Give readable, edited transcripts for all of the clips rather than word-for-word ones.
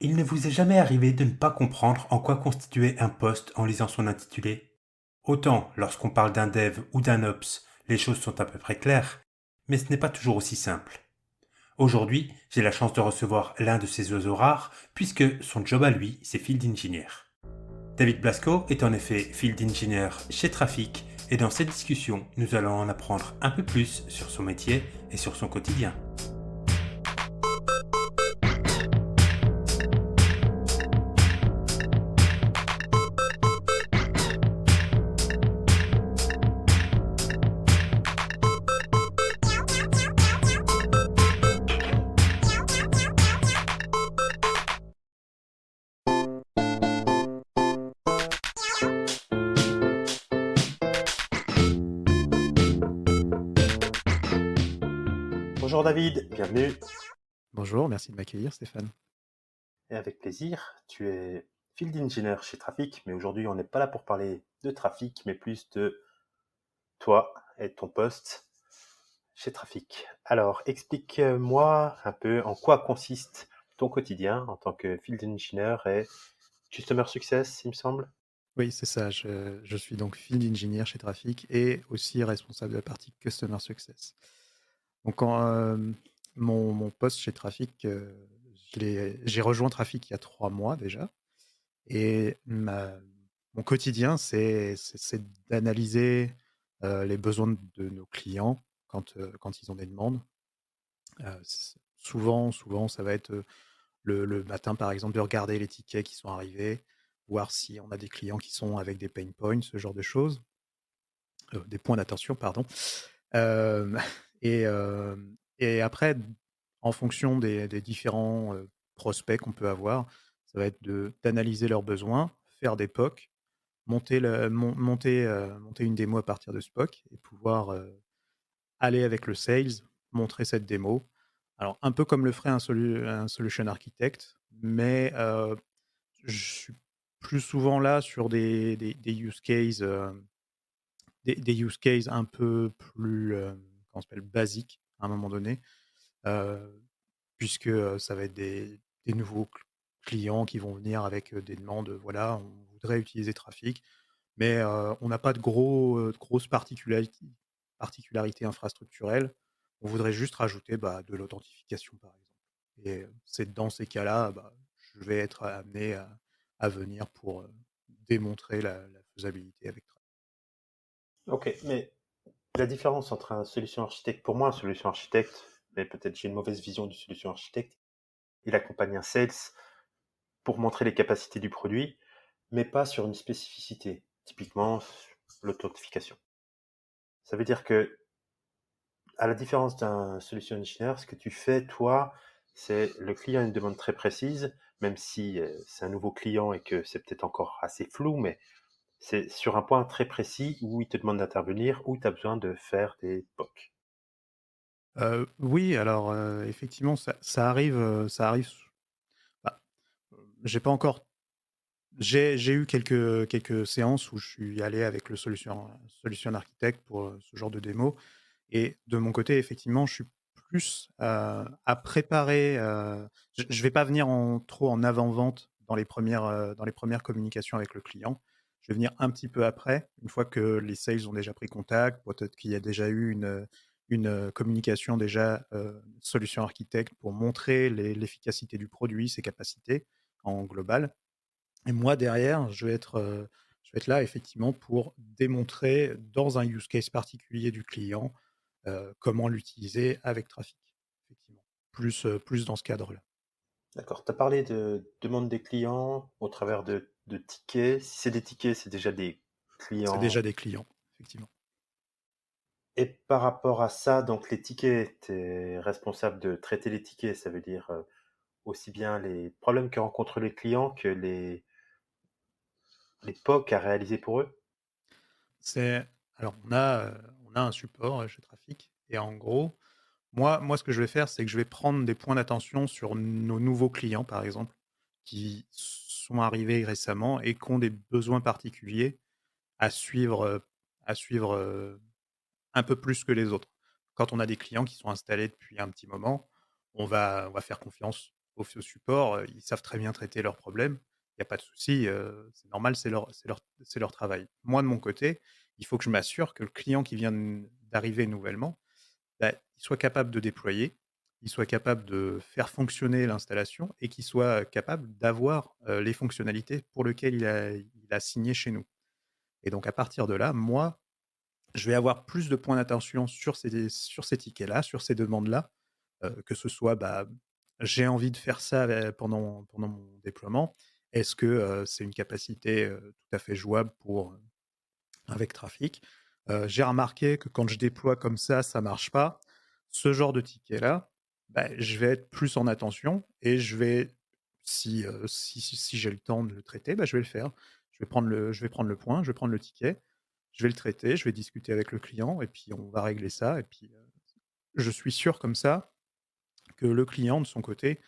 Il ne vous est jamais arrivé de ne pas comprendre en quoi constituait un poste en lisant son intitulé? Autant, lorsqu'on parle d'un dev ou d'un ops, les choses sont à peu près claires, mais ce n'est pas toujours aussi simple. Aujourd'hui, j'ai la chance de recevoir l'un de ces oiseaux rares, puisque son job à lui, c'est Field Engineer. David Blasco est en effet Field Engineer chez Trafic, et dans cette discussion, nous allons en apprendre un peu plus sur son métier et sur son quotidien. Bonjour David, bienvenue. Bonjour, merci de m'accueillir Stéphane. Et avec plaisir, tu es field engineer chez Trafic, mais aujourd'hui on n'est pas là pour parler de trafic, mais plus de toi et ton poste chez Trafic. Alors, explique-moi un peu en quoi consiste ton quotidien en tant que field engineer et customer success, il me semble. Oui, c'est ça, je suis donc Field Engineer chez Trafic et aussi responsable de la partie Customer Success. Donc mon poste chez Trafic, j'ai rejoint Trafic il y a 3 mois déjà et mon quotidien, c'est d'analyser, les besoins de nos clients quand ils ont des demandes. Souvent, ça va être, le matin, par exemple, de regarder les tickets qui sont arrivés, voir si on a des clients qui sont avec des pain points, ce genre de choses, des points d'attention, pardon. Hem et après, en fonction des différents, prospects qu'on peut avoir, ça va être d'analyser leurs besoins, faire des POC, monter une démo à partir de ce POC et pouvoir, aller avec le sales, montrer cette démo. Alors un peu comme le ferait un solution architect, mais je suis plus souvent là sur des use cases, des use cases un peu plus, comment ça s'appelle? Basiques à un moment donné, heu, puisque, ça va être des nouveaux clients qui vont venir avec, des demandes, voilà, on voudrait utiliser Trafic, mais, on n'a pas de grosses particularités infrastructurelles. On voudrait juste rajouter, bah, de l'authentification, par exemple et c'est dans ces cas-là, bah, je vais être amené à venir pour, démontrer la faisabilité avec Trafic. Ok, mais la différence entre un solution architecte, pour moi, un solution architecte, mais peut-être j'ai une mauvaise vision du solution architecte, il accompagne un sales pour montrer les capacités du produit, mais pas sur une spécificité, typiquement l'authentification. Ça veut dire que, à la différence d'un solution engineer, ce que tu fais, toi, c'est le client a une demande très précise, même si c'est un nouveau client et que c'est peut-être encore assez flou, mais c'est sur un point très précis où il te demande d'intervenir, où tu as besoin de faire des POC. Oui, alors, effectivement, ça arrive bah, j'ai pas encore j'ai eu quelques séances où je suis allé avec le solution architect pour, ce genre de démo et de mon côté, effectivement, je suis plus, à préparer, je vais pas venir trop en avant-vente dans les premières communications avec le client. Je vais venir un petit peu après, une fois que les sales ont déjà pris contact, peut-être qu'il y a déjà eu communication déjà, solution architecte pour montrer l'efficacité du produit, ses capacités en global et moi derrière, je vais être là effectivement pour démontrer dans un use case particulier du client, comment l'utiliser avec Trafic, effectivement. Plus dans ce cadre-là. D'accord. Tu as parlé de demande des clients au travers de tickets. Si c'est des tickets, c'est déjà des C'est clients. déjà des clients, effectivement. Et par rapport à ça, donc les tickets, tu es responsable de traiter les tickets. Ça veut dire aussi bien les problèmes que rencontrent les clients que les POC à réaliser pour eux. C'est alors on a un support, chez Trafic et en gros, moi ce que je vais faire, c'est que je vais prendre des points d'attention sur nos nouveaux clients, par exemple, qui sont arrivés récemment et qui ont des besoins particuliers à suivre, à suivre, un peu plus que les autres. Quand on a des clients qui sont installés depuis un petit moment, on va faire confiance au support, ils savent très bien traiter leurs problèmes. Il y a pas de souci, c'est normal, c'est leur travail. Moi, de mon côté, il faut que je m'assure que le client qui vient d'arriver nouvellement, bah, il soit capable de déployer, il soit capable de faire fonctionner l'installation et qu'il soit capable d'avoir, les fonctionnalités pour lesquelles il a signé chez nous. Et donc à partir de là, moi, je vais avoir plus de points d'attention sur ces tickets-là, sur ces demandes-là, que ce soit, bah, j'ai envie de faire ça, pendant mon déploiement. Est-ce que, c'est une capacité, tout à fait jouable pour, avec Trafic? J'ai remarqué que quand je déploie comme ça marche pas. Ce genre de ticket-là, bah, je vais être plus en attention et je vais si j'ai le temps de le traiter, bah, je vais le faire. Je vais prendre le point, je vais prendre le ticket, je vais le traiter, je vais discuter avec le client et puis on va régler ça et puis, je suis sûr comme ça que le client de son côté,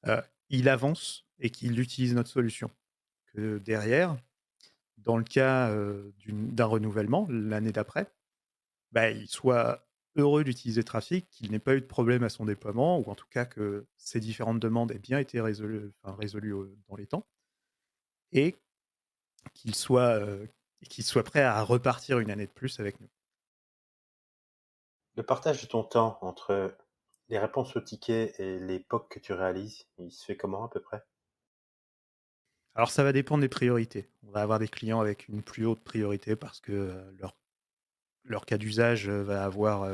heu, il avance et qu'il utilise notre solution. Que derrière, dans le cas, d'un renouvellement l'année d'après, bah, il soit heureux d'utiliser Trafic, qu'il n'ait pas eu de problème à son déploiement ou en tout cas que ses différentes demandes aient bien été résolues, dans les temps et qu'il soit, qu'il soit prêt à repartir une année de plus avec nous. Le partage de ton temps entre les réponses aux tickets et les POC que tu réalises, il se fait comment à peu près? Alors ça va dépendre des priorités. On va avoir des clients avec une plus haute priorité parce que, leur cas d'usage, va avoir,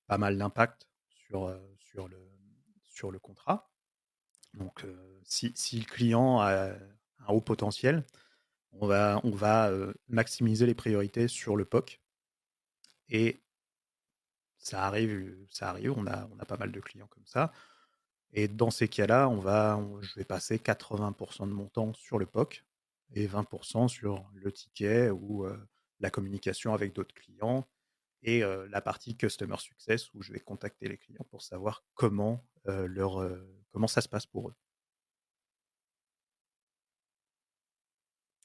pas mal d'impact sur le contrat. Donc, si le client a un haut potentiel, on va, maximiser les priorités sur le POC et ça arrive, on a pas mal de clients comme ça et dans ces cas-là, je vais passer 80 de mon temps sur le POC et 20 sur le ticket ou, la communication avec d'autres clients et la partie customer success où je vais contacter les clients pour savoir comment ça se passe pour eux.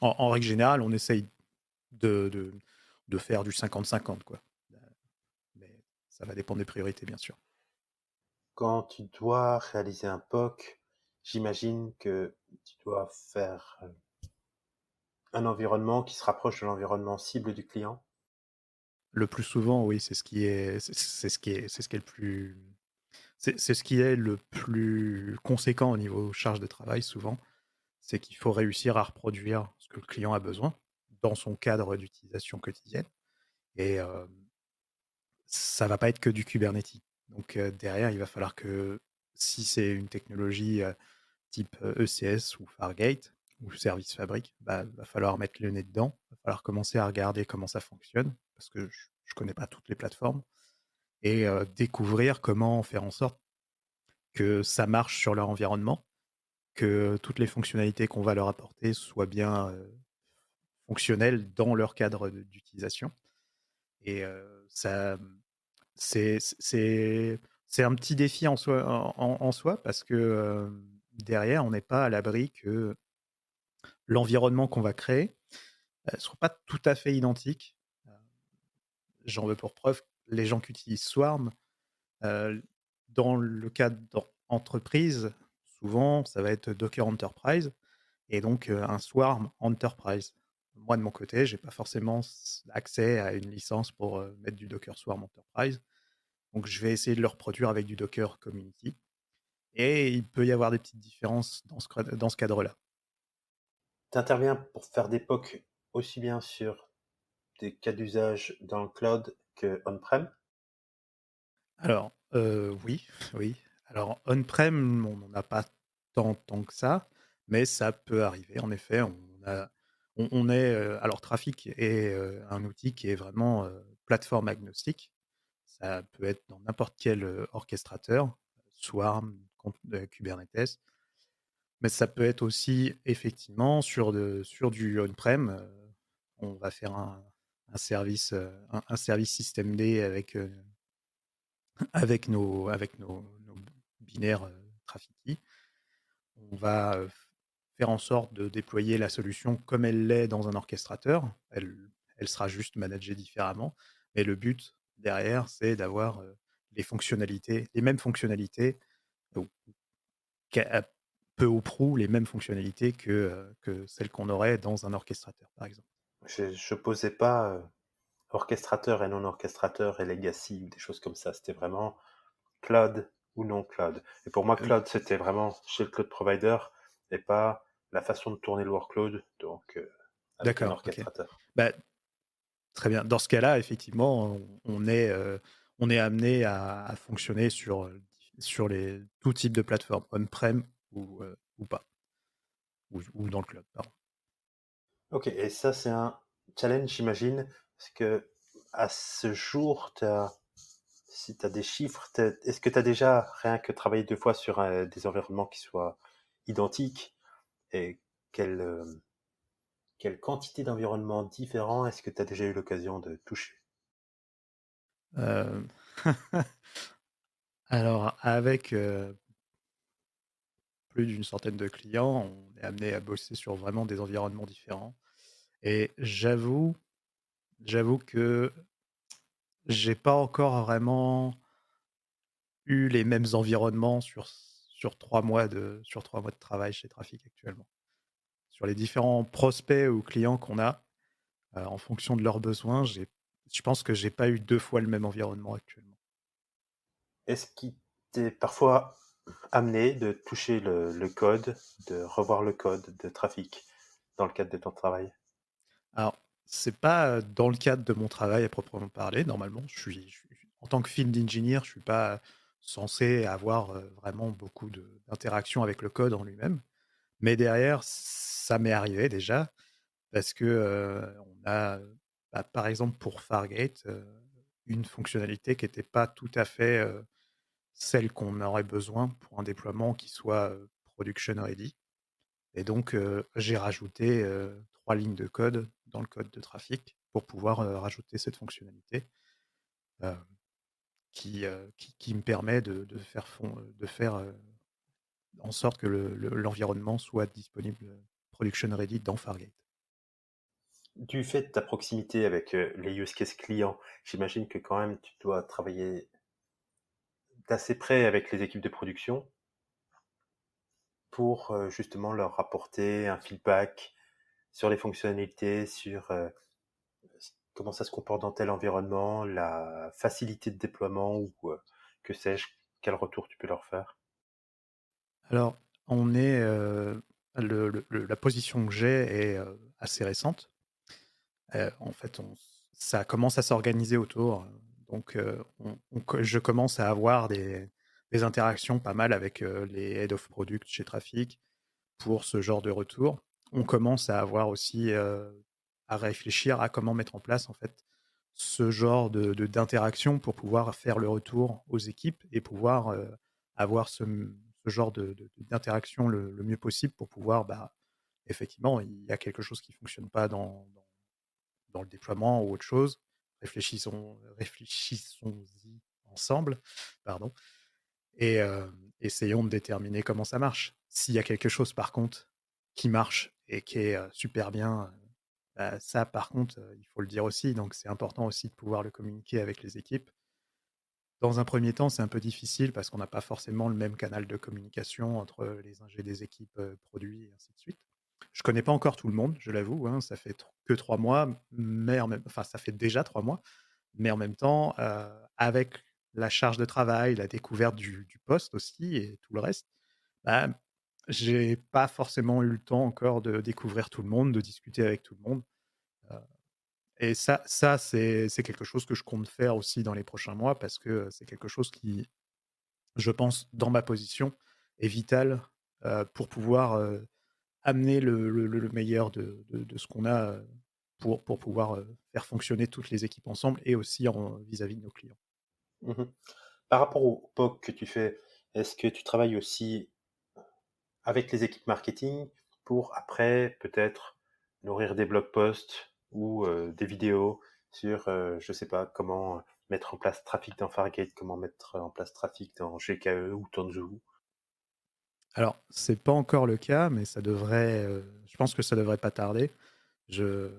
En règle générale, on essaye de de de faire du 50-50 quoi. Heu, mais ça va dépendre des priorités bien sûr. Quand tu dois réaliser un POC, j'imagine que tu dois faire, un environnement qui se rapproche de l'environnement cible du client. Le plus souvent, oui, c'est ce qui est le plus c'est ce qui est le plus conséquent au niveau charge de travail souvent. C'est qu'il faut réussir à reproduire ce que le client a besoin dans son cadre d'utilisation quotidienne et ça va pas être que du Kubernetes. Donc derrière, il va falloir que si c'est une technologie, type, ECS ou Fargate ou Service Fabric, bah, va falloir mettre le nez dedans. Va falloir commencer à regarder comment ça fonctionne parce que je connais pas toutes les plateformes et découvrir comment faire en sorte que ça marche sur leur environnement, que toutes les fonctionnalités qu'on va leur apporter soient bien, fonctionnelles dans leur cadre d'utilisation et ça, c'est un petit défi en soi parce que, derrière, on n'est pas à l'abri que l'environnement qu'on va créer, soit pas tout à fait identique. Heu, J'en veux pour preuve les gens qui utilisent Swarm, heu, dans le cadre d'entreprise, souvent ça va être Docker Enterprise et donc un Swarm Enterprise. Moi de mon côté, j'ai pas forcément accès à une licence pour, mettre du Docker Swarm Enterprise, donc je vais essayer de le reproduire avec du Docker Community et il peut y avoir des petites différences dans ce cadre-là. Tu interviens pour faire des POC aussi bien sur des cas d'usage dans le cloud que on-prem? Alors, oui, oui. Alors on n'en a pas tant que ça, mais ça peut arriver. En effet, on est, alors Trafic est, un outil qui est vraiment, plateforme agnostique. Ça peut être dans n'importe quel, orchestrateur, Swarm, Kubernetes, mais ça peut être aussi effectivement sur du on-prem, on va faire un service systemd avec nos binaires, Trafficky. On va, faire en sorte de déployer la solution comme elle l'est dans un orchestrateur. Elle sera juste managée différemment, mais le but derrière, c'est d'avoir, les mêmes fonctionnalités, qui a peu ou prou les mêmes fonctionnalités que celles qu'on aurait dans un orchestrateur, par exemple. Je posais pas orchestrateur et non orchestrateur et legacy ou des choses comme ça. C'était vraiment cloud ou non cloud. Et pour moi, Oui. cloud, c'était vraiment chez le cloud provider et pas la façon de tourner le workload, donc avec un D'accord, OK. orchestrateur. Bah, très bien. Dans ce cas-là, effectivement, on est amené à fonctionner sur les tout type de plateformes, on-prem ou pas, ou dans le cloud, pardon. Ok, et ça, c'est un challenge, j'imagine, parce que à ce jour, si tu as des chiffres, est-ce que tu as déjà rien que travaillé deux fois sur des environnements qui soient identiques et quelle, quelle quantité d'environnements différents est-ce que tu as déjà eu l'occasion de toucher? Hem, alors avec, plus d'une centaine de clients, on est amené à bosser sur vraiment des environnements différents et j'avoue que j'ai pas encore vraiment eu les mêmes environnements sur 3 mois de travail chez Trafic actuellement. Sur les différents prospects ou clients qu'on a, en fonction de leurs besoins, je pense que j'ai pas eu 2 fois le même environnement actuellement. Est-ce qu'il t'est parfois amené de toucher le code, de revoir le code de trafic dans le cadre de ton travail? Alors, c'est pas, dans le cadre de mon travail à proprement parler, normalement, je suis en tant que field engineer, je suis pas censé avoir, vraiment beaucoup d'interactions avec le code en lui-même. Mais derrière, ça m'est arrivé déjà parce que, on a, bah, par exemple pour Fargate, une fonctionnalité qui était pas tout à fait, celle qu'on aurait besoin pour un déploiement qui soit, production ready et donc j'ai rajouté, 3 lignes de code dans le code de trafic pour pouvoir, rajouter cette fonctionnalité, heu, qui me permet de faire, en sorte que l'environnement soit disponible, production ready dans Fargate. Du fait de ta proximité avec les use cases clients, j'imagine que quand même tu dois travailler d'assez près avec les équipes de production pour justement leur apporter un feedback sur les fonctionnalités, sur comment ça se comporte dans tel environnement, la facilité de déploiement ou que sais-je, quel retour tu peux leur faire. Alors, on est, la position que j'ai est, assez récente. En fait, ça commence à s'organiser autour, donc je commence à avoir des interactions pas mal avec, les head of product chez Trafic pour ce genre de retour. On commence à avoir aussi, à réfléchir à comment mettre en place, en fait, ce genre d'interaction pour pouvoir faire le retour aux équipes et pouvoir, avoir ce genre d'interaction le mieux possible pour pouvoir, bah, effectivement, il y a quelque chose qui fonctionne pas dans le déploiement ou autre chose. Réfléchissons-y ensemble, pardon, et essayons de déterminer comment ça marche. S'il y a quelque chose par contre qui marche et qui est, super bien, bah, ça par contre, il faut le dire aussi, donc c'est important aussi de pouvoir le communiquer avec les équipes. Dans un premier temps, c'est un peu difficile parce qu'on n'a pas forcément le même canal de communication entre les ingés des équipes, produits et ainsi de suite. Je connais pas encore tout le monde, je l'avoue, hein, ça fait que 3 mois, mais enfin ça fait déjà 3 mois, mais en même temps, avec la charge de travail, la découverte du poste aussi et tout le reste, bah, j'ai pas forcément eu le temps encore de découvrir tout le monde, de discuter avec tout le monde, heu et ça c'est quelque chose que je compte faire aussi dans les prochains mois parce que, c'est quelque chose qui, je pense, dans ma position, est vital, pour pouvoir, amener le meilleur de ce qu'on a, pour pouvoir, faire fonctionner toutes les équipes ensemble et aussi en vis-à-vis de nos clients. Mhm. Par rapport au POC que tu fais, est-ce que tu travailles aussi avec les équipes marketing pour après peut-être nourrir des blog posts ou des vidéos sur, je sais pas, comment mettre en place Trafic dans Fargate, comment mettre en place Trafic dans GKE ou Tanzu. Alors, c'est pas encore le cas, mais ça devrait, je pense que ça devrait pas tarder. Je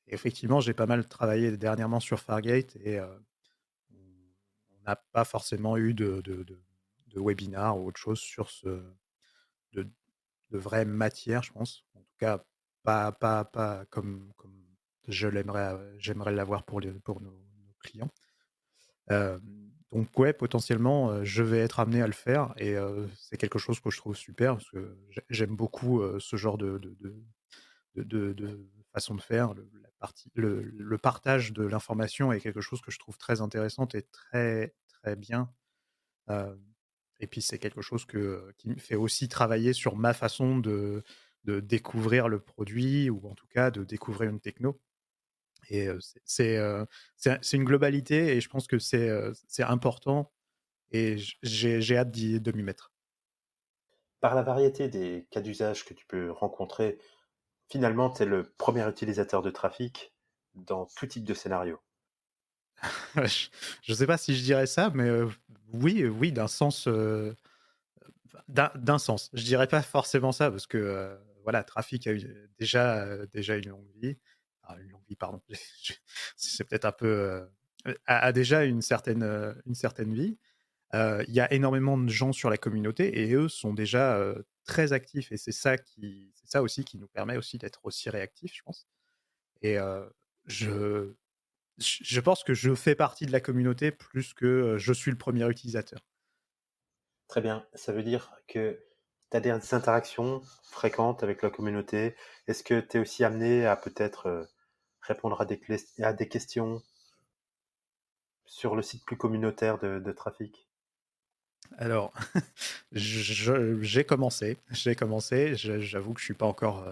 Effectivement, j'ai pas mal travaillé dernièrement sur Fargate et on n'a pas forcément eu de webinar ou autre chose de de vraie matière, je pense. En tout cas, pas comme j'aimerais l'avoir pour nos clients. Donc ouais, potentiellement, je vais être amené à le faire et c'est quelque chose que je trouve super parce que j'aime beaucoup, ce genre de façon de faire. Le partage de l'information est quelque chose que je trouve très intéressante et très, très bien. Hem et puis c'est quelque chose qui me fait aussi travailler sur ma façon de découvrir le produit ou en tout cas de découvrir une techno et c'est une globalité et je pense que c'est important et j'ai hâte de m'y mettre. Par la variété des cas d'usage que tu peux rencontrer, finalement, tu es le premier utilisateur de trafic dans tout type de scénario. Je sais pas si je dirais ça, mais oui, oui, d'un sens, d'un sens. Je dirais pas forcément ça parce que, voilà, Trafic a eu déjà une longue vie. Ah, une longue vie, pardon. C'est peut-être un peu, a déjà une certaine vie. Il y a énormément de gens sur la communauté et eux sont déjà, très actifs et c'est ça aussi qui nous permet aussi d'être aussi réactifs, je pense et je je pense que je fais partie de la communauté plus que, je suis le premier utilisateur. Très bien, ça veut dire que tu as des interactions fréquentes avec la communauté. Est-ce que tu es aussi amené à peut-être répondre à des questions sur le site plus communautaire de trafic? Alors, j'ai commencé, j'avoue que je suis pas encore,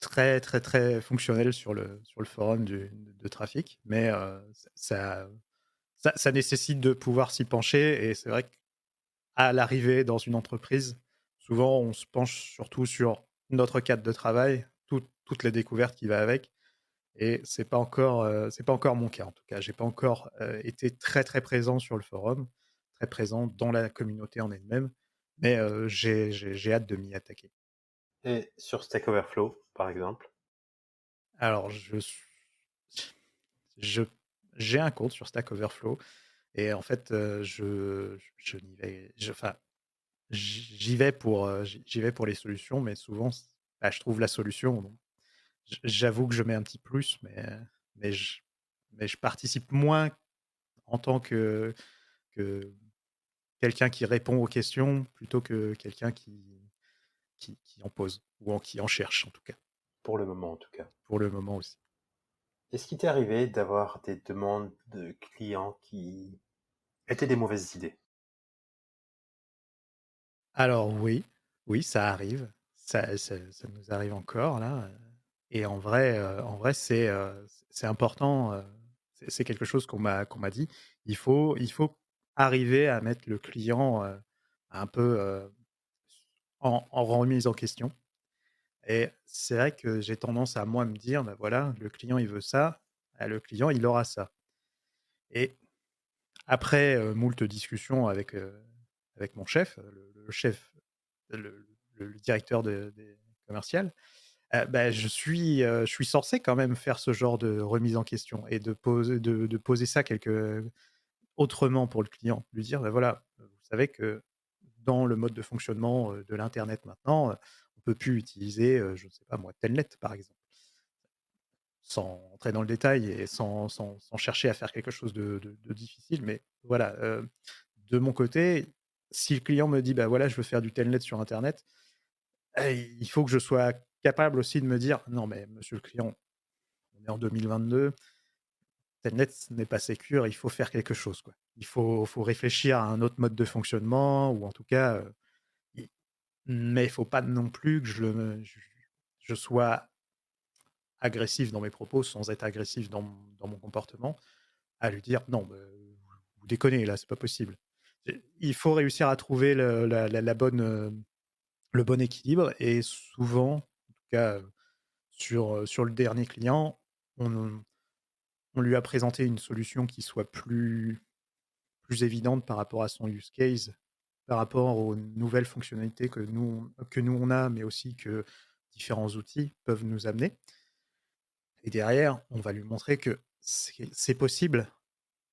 très, très, très fonctionnel sur le forum de Trafic, mais ça nécessite de pouvoir s'y pencher et c'est vrai qu'à l'arrivée dans une entreprise, souvent on se penche surtout sur notre cadre de travail, toutes les découvertes qui va avec et c'est pas encore mon cas en tout cas. J'ai pas encore, été très, très présent sur le forum, très présent dans la communauté en elle-même, mais j'ai hâte de m'y attaquer. Et sur Stack Overflow, par exemple? Alors je j'ai un compte sur Stack Overflow et en fait, je n'y vais enfin, j'y vais pour les solutions, mais souvent bah, je trouve la solution donc j'avoue que je mets un petit plus, mais je mais je participe moins en tant que quelqu'un qui répond aux questions plutôt que quelqu'un qui en pose ou qui en cherche en tout cas, Pour le moment, en tout cas. pour le moment aussi. Est-ce qu'il t'est arrivé d'avoir des demandes de clients qui étaient des mauvaises idées? Alors oui, oui, ça arrive, ça nous arrive encore là, et en vrai c'est important, c'est quelque chose qu'on m'a dit. Il faut arriver à mettre le client, un peu, en remise en question et c'est vrai que j'ai tendance à moi me dire: «Bah, voilà, le client il veut ça, ah, le client il aura ça» et après, moult discussions avec mon chef, le chef, le directeur des commercial, bah, je suis censé quand même faire ce genre de remise en question et de poser ça autrement pour le client. Lui dire: «Bah, voilà, vous savez que dans le mode de fonctionnement, de l'internet maintenant, on peut plus utiliser, je ne sais pas moi, Telnet par exemple». Sans entrer dans le détail et sans chercher à faire quelque chose de difficile, mais voilà, de mon côté, si le client me dit: «Bah, voilà, je veux faire du telnet sur internet», il faut que je sois capable aussi de me dire: «Non mais monsieur le client, on est en 2022, telnet ce n'est pas sécure, il faut faire quelque chose, quoi. Faut réfléchir à un autre mode de fonctionnement ou en tout cas, i mais il faut pas non plus que je sois agressif dans mes propos sans être agressif dans mon comportement». À lui dire: «Non, vous déconnez là, c'est pas possible». Il faut réussir à trouver la bonne, le bon équilibre et souvent, en tout cas, sur le dernier client, on on lui a présenté une solution qui soit plus évidente par rapport à son use case, par rapport aux nouvelles fonctionnalités que nous on a, mais aussi que différents outils peuvent nous amener et derrière, on va lui montrer que c'est possible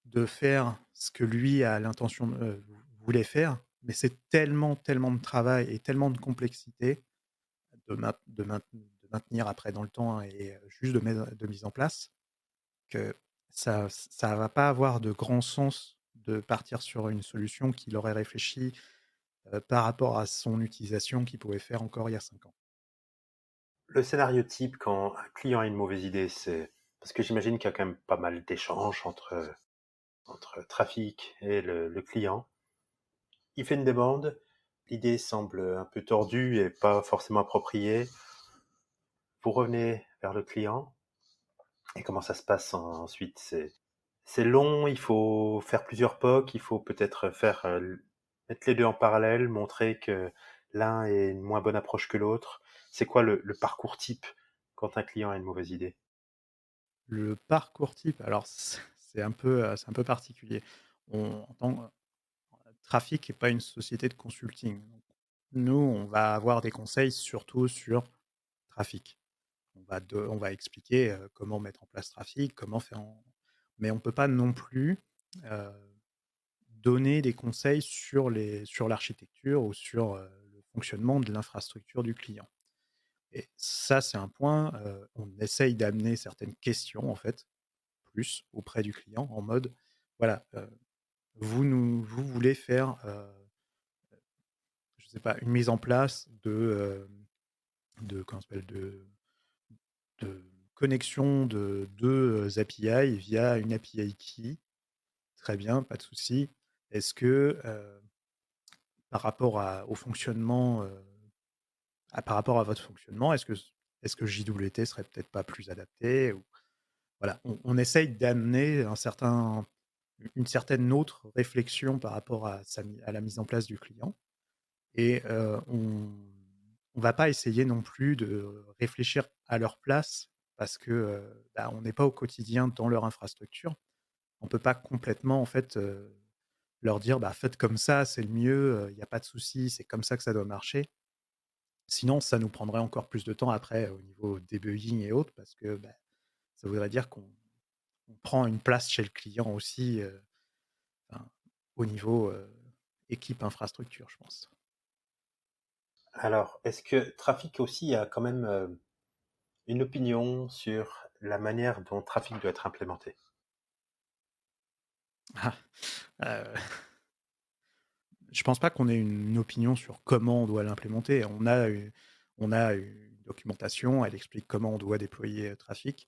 de faire ce que lui a l'intention voulait faire mais c'est tellement, tellement de travail et tellement de complexité de maintenir après dans le temps et juste de mise en place que ça va pas avoir de grand sens de partir sur une solution qu'il aurait réfléchi, par rapport à son utilisation qu'il pouvait faire encore il y a 5 ans. Le scénario type quand un client a une mauvaise idée, c'est parce que j'imagine qu'il y a quand même pas mal d'échanges entre Trafic et le client. Il fait une demande, l'idée semble un peu tordue et pas forcément appropriée. Vous revenez vers le client et comment ça se passe ensuite? C'est long, il faut faire plusieurs POC, il faut peut-être faire mettre les deux en parallèle, montrer que l'un est une moins bonne approche que l'autre. C'est quoi le parcours type quand un client a une mauvaise idée? Le parcours type, alors c'est un peu particulier. On en tant Trafic n'est pas une société de consulting. Donc nous, on va avoir des conseils surtout sur Trafic. On va expliquer, comment mettre en place Trafic, comment faire en mais on ne peut pas non plus, heu, donner des conseils sur l'architecture ou sur, le fonctionnement de l'infrastructure du client. Et ça, c'est un point, on essaye d'amener certaines questions, en fait, plus auprès du client en mode: «Voilà, vous voulez faire, je sais pas, une mise en place de comment ça s'appelle? De connexion de 2 API via une API key. Très bien, pas de souci. Est-ce que, par rapport au fonctionnement, par rapport à votre fonctionnement, est-ce que JWT serait peut-être pas plus adapté?» Ou voilà, on essaye d'amener une certaine autre réflexion par rapport à la mise en place du client et on va pas essayer non plus de réfléchir à leur place parce que, bah, on n'est pas au quotidien dans leur infrastructure. On peut pas complètement en fait, leur dire: «Bah, faites comme ça, c'est le mieux, il y a pas de souci, c'est comme ça que ça doit marcher». Sinon, ça nous prendrait encore plus de temps après au niveau debugging et autres parce que, bah, ça voudrait dire qu'on prend une place chez le client aussi, enfin, au niveau, équipe infrastructure, je pense. Alors, est-ce que Trafic aussi a quand même une opinion sur la manière dont Trafic doit être implémenté? Ah, je pense pas qu'on ait une opinion sur comment on doit l'implémenter. On a une documentation, elle explique comment on doit déployer, Trafic.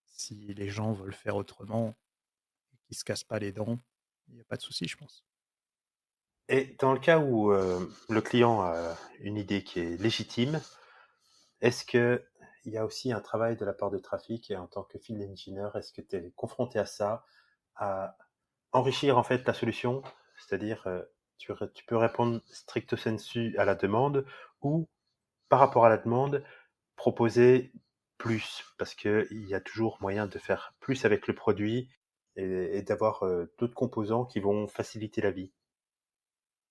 Si les gens veulent faire autrement et qu'ils se cassent pas les dents, il y a pas de souci, je pense. Et dans le cas où le client a une idée qui est légitime, est-ce qu'il y a aussi un travail de la part de Trafic et en tant que field engineer, est-ce que tu es confronté à ça, à enrichir en fait la solution? C'est-à-dire, tu peux répondre stricto sensu à la demande ou par rapport à la demande, proposer plus? Parce qu'il y a toujours moyen de faire plus avec le produit et d'avoir d'autres composants qui vont faciliter la vie.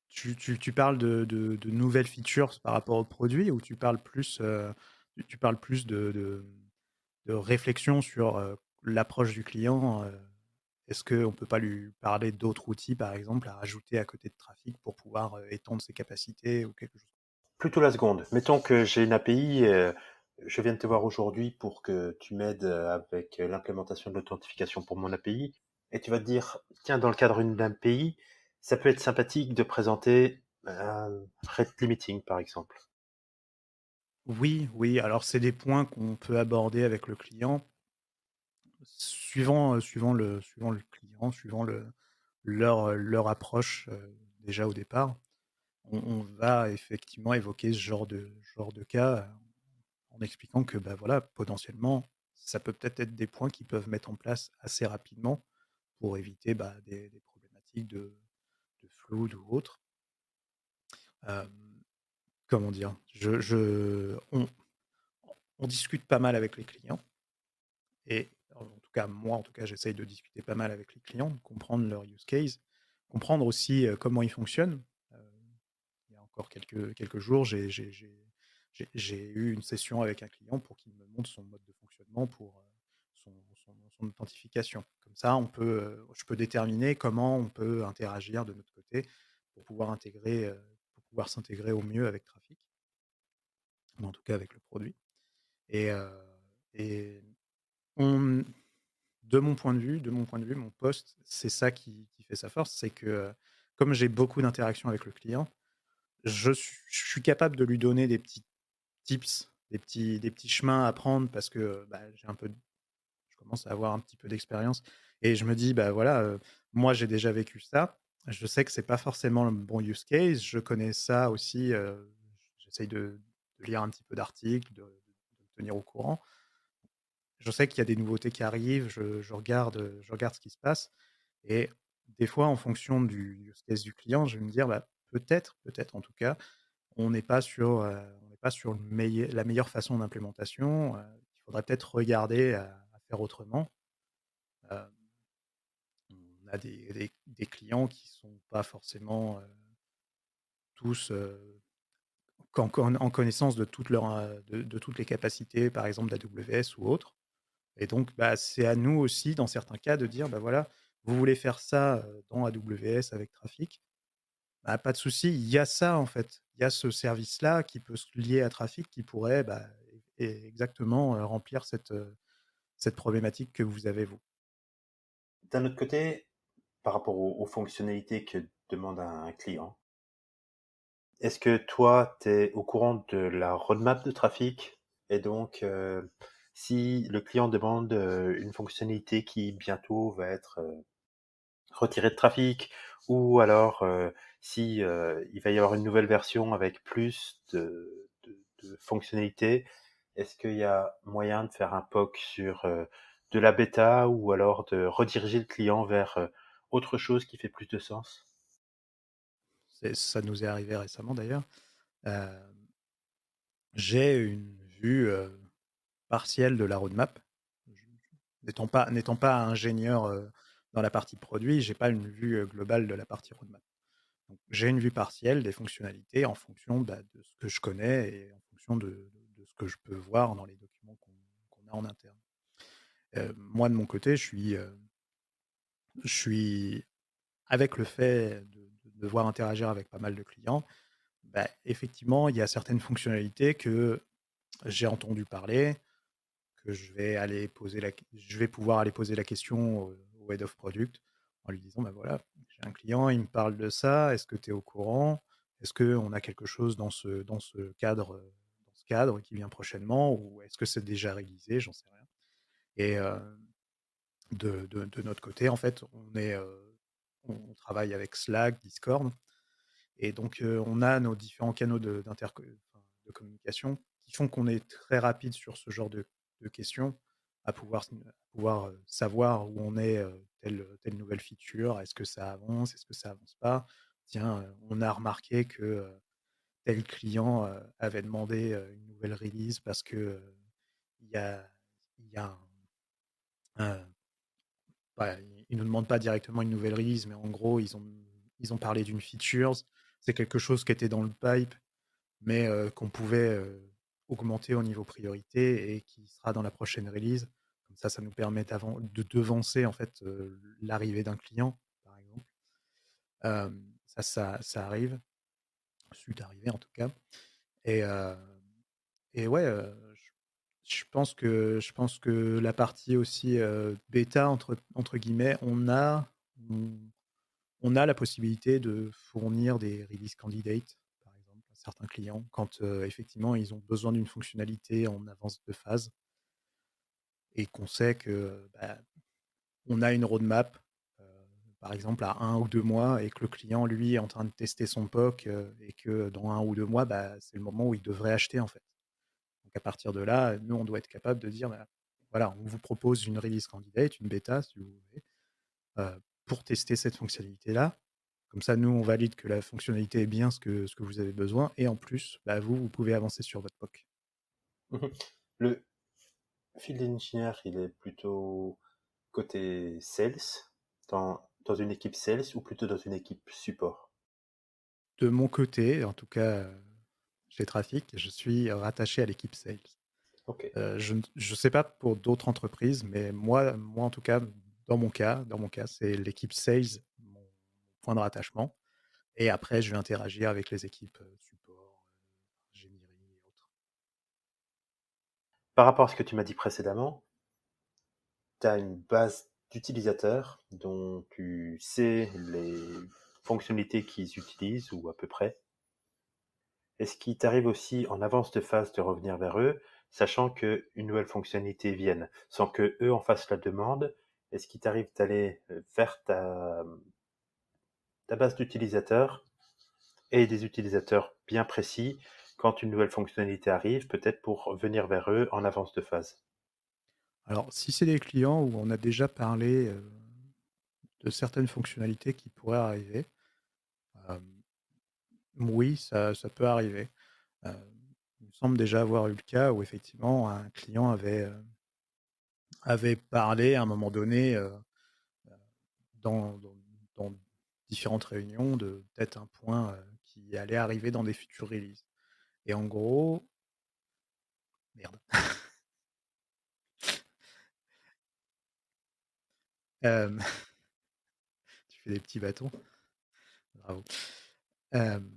Tu parles de nouvelles features par rapport au produit ou tu parles plus de réflexion sur, l'approche du client, est-ce qu'on peut pas lui parler d'autres outils, par exemple, à rajouter à côté de Trafic pour pouvoir, étendre ses capacités ou quelque chose? Plutôt la seconde. Mettons que j'ai une API, je viens de te voir aujourd'hui pour que tu m'aides avec l'implémentation de l'authentification pour mon API, et tu vas te dire, tiens, dans le cadre d'une API, ça peut être sympathique de présenter un rate limiting, par exemple. Oui, oui, alors c'est des points qu'on peut aborder avec le client, suivant le client, suivant leur approche, déjà au départ. On va effectivement évoquer ce genre de cas, en expliquant que, bah, voilà, potentiellement, ça peut peut-être être des points qu'ils peuvent mettre en place assez rapidement pour éviter, bah, des problématiques de flood ou autres. Hem, Comment dire? On discute pas mal avec les clients et en tout cas, moi, en tout cas, j'essaye de discuter pas mal avec les clients, de comprendre leur use case, comprendre aussi, comment ils fonctionnent. Heu, il y a encore quelques jours, j'ai eu une session avec un client pour qu'il me montre son mode de fonctionnement pour, son authentification. Comme ça, je peux déterminer comment on peut interagir de notre côté pour pouvoir s'intégrer au mieux avec Trafic, ou en tout cas avec le produit. Et et on de mon point de vue, mon poste, c'est ça qui fait sa force, c'est que, comme j'ai beaucoup d'interactions avec le client, je suis capable de lui donner des petits tips, des petits chemins à prendre parce que, bah, je commence à avoir un petit peu d'expérience et je me dis: «Bah, voilà, moi j'ai déjà vécu ça. Je sais que c'est pas forcément le bon use case. Je connais ça aussi, j'essaye de lire un petit peu d'articles, de me tenir au courant. Je sais qu'il y a des nouveautés qui arrivent, je regarde ce qui se passe et des fois, en fonction du use case du client, je vais me dire: «Bah, peut-être en tout cas, on n'est pas sur la meilleure façon d'implémentation, il faudrait peut-être regarder à faire autrement». Heu, on a des clients qui sont pas forcément, tous, en connaissance de de toutes les capacités, par exemple d'AWS ou autres. Et donc, bah, c'est à nous aussi, dans certains cas, de dire: «Bah, voilà, vous voulez faire ça, dans AWS avec Trafic, bah, pas de souci, il y a ça, en fait. Il y a ce service-là qui peut se lier à Trafic qui pourrait, bah, exactement, remplir cette problématique que vous avez, vous». D'un autre côté, par rapport aux fonctionnalités que demande un client, est-ce que toi, tu es au courant de la roadmap de trafic? Et donc, si le client demande une fonctionnalité qui bientôt va être retirée de trafic, ou alors si il va y avoir une nouvelle version avec plus de fonctionnalités, est-ce qu'il y a moyen de faire un POC sur de la bêta ou alors de rediriger le client vers autre chose qui fait plus de sens? Ça nous est arrivé récemment d'ailleurs. Hem, j'ai une vue, partielle de la roadmap. Je n'étant pas ingénieur, dans la partie produit, j'ai pas une vue, globale de la partie roadmap. Donc j'ai une vue partielle des fonctionnalités en fonction, bah, de ce que je connais et en fonction de ce que je peux voir dans les documents qu'on a en interne. Moi de mon côté, je suis avec le fait de devoir interagir avec pas mal de clients, bah, effectivement, il y a certaines fonctionnalités que j'ai entendu parler, que je vais pouvoir aller poser la question au head of product en lui disant: «Bah, voilà, j'ai un client, il me parle de ça, est-ce que tu es au courant? Est-ce qu'on a quelque chose dans ce cadre qui vient prochainement ou est-ce que c'est déjà réalisé?» J'en sais rien et de notre côté, en fait, on travaille avec Slack, Discord et donc on a nos différents canaux de communication qui font qu'on est très rapide sur ce genre de questions, à pouvoir savoir où on est, telle nouvelle feature. Est-ce que ça avance? Est-ce que ça avance pas? Tiens, on a remarqué que, tel client, avait demandé, une nouvelle release parce que, il y a il y a un bah, ils nous demandent pas directement une nouvelle release, mais en gros, ils ont parlé d'une features. C'est quelque chose qui était dans le pipe, mais qu'on pouvait, augmenter au niveau priorité et qui sera dans la prochaine release. Comme ça nous permet de devancer, en fait, l'arrivée d'un client, par exemple. Ça arrive, c'est arrivé en tout cas et ouais, je pense que la partie aussi, «bêta» entre guillemets, on on a la possibilité de fournir des release candidates, par exemple, à certains clients quand, effectivement, ils ont besoin d'une fonctionnalité en avance de phase et qu'on sait que, bah, on a une roadmap, heu, par exemple à 1 ou 2 mois et que le client, lui, est en train de tester son POC, et que dans 1 ou 2 mois, bah, c'est le moment où il devrait acheter, en fait. Donc à partir de là, nous, on doit être capable de dire: «Bah, voilà, on vous propose une release candidate, une bêta, si vous voulez, pour tester cette fonctionnalité-là. Comme ça, nous, on valide que la fonctionnalité est bien ce que vous avez besoin et en plus, bah, vous pouvez avancer sur votre POC». Mhm. Le field engineer, il est plutôt côté sales, dans une équipe sales ou plutôt dans une équipe support? De mon côté, en tout cas, chez Trafic, je suis rattaché à l'équipe sales. Ok. Je ne sais pas pour d'autres entreprises, mais moi, en tout cas, dans mon cas, c'est l'équipe sales, mon point de rattachement. et après je vais interagir avec les équipes, support, ingénierie et autres. Par rapport à ce que tu m'as dit précédemment, tu as une base d'utilisateurs dont tu sais les fonctionnalités qu'ils utilisent ou à peu près. Est-ce qu'il t'arrive aussi en avance de phase de revenir vers eux, sachant qu'une nouvelle fonctionnalité vienne, sans que eux en fassent la demande? Est-ce qu'il t'arrive d'aller vers ta base d'utilisateurs et des utilisateurs bien précis quand une nouvelle fonctionnalité arrive, peut-être pour venir vers eux en avance de phase? Alors si c'est des clients où on a déjà parlé, de certaines fonctionnalités qui pourraient arriver, hem, oui, ça peut arriver. Heu, il me semble déjà avoir eu le cas où effectivement un client avait parlé à un moment donné, dans dans différentes réunions de peut-être un point, qui allait arriver dans des futures releases et en gros merde, hem, tu fais des petits bâtons, bravo. Hem,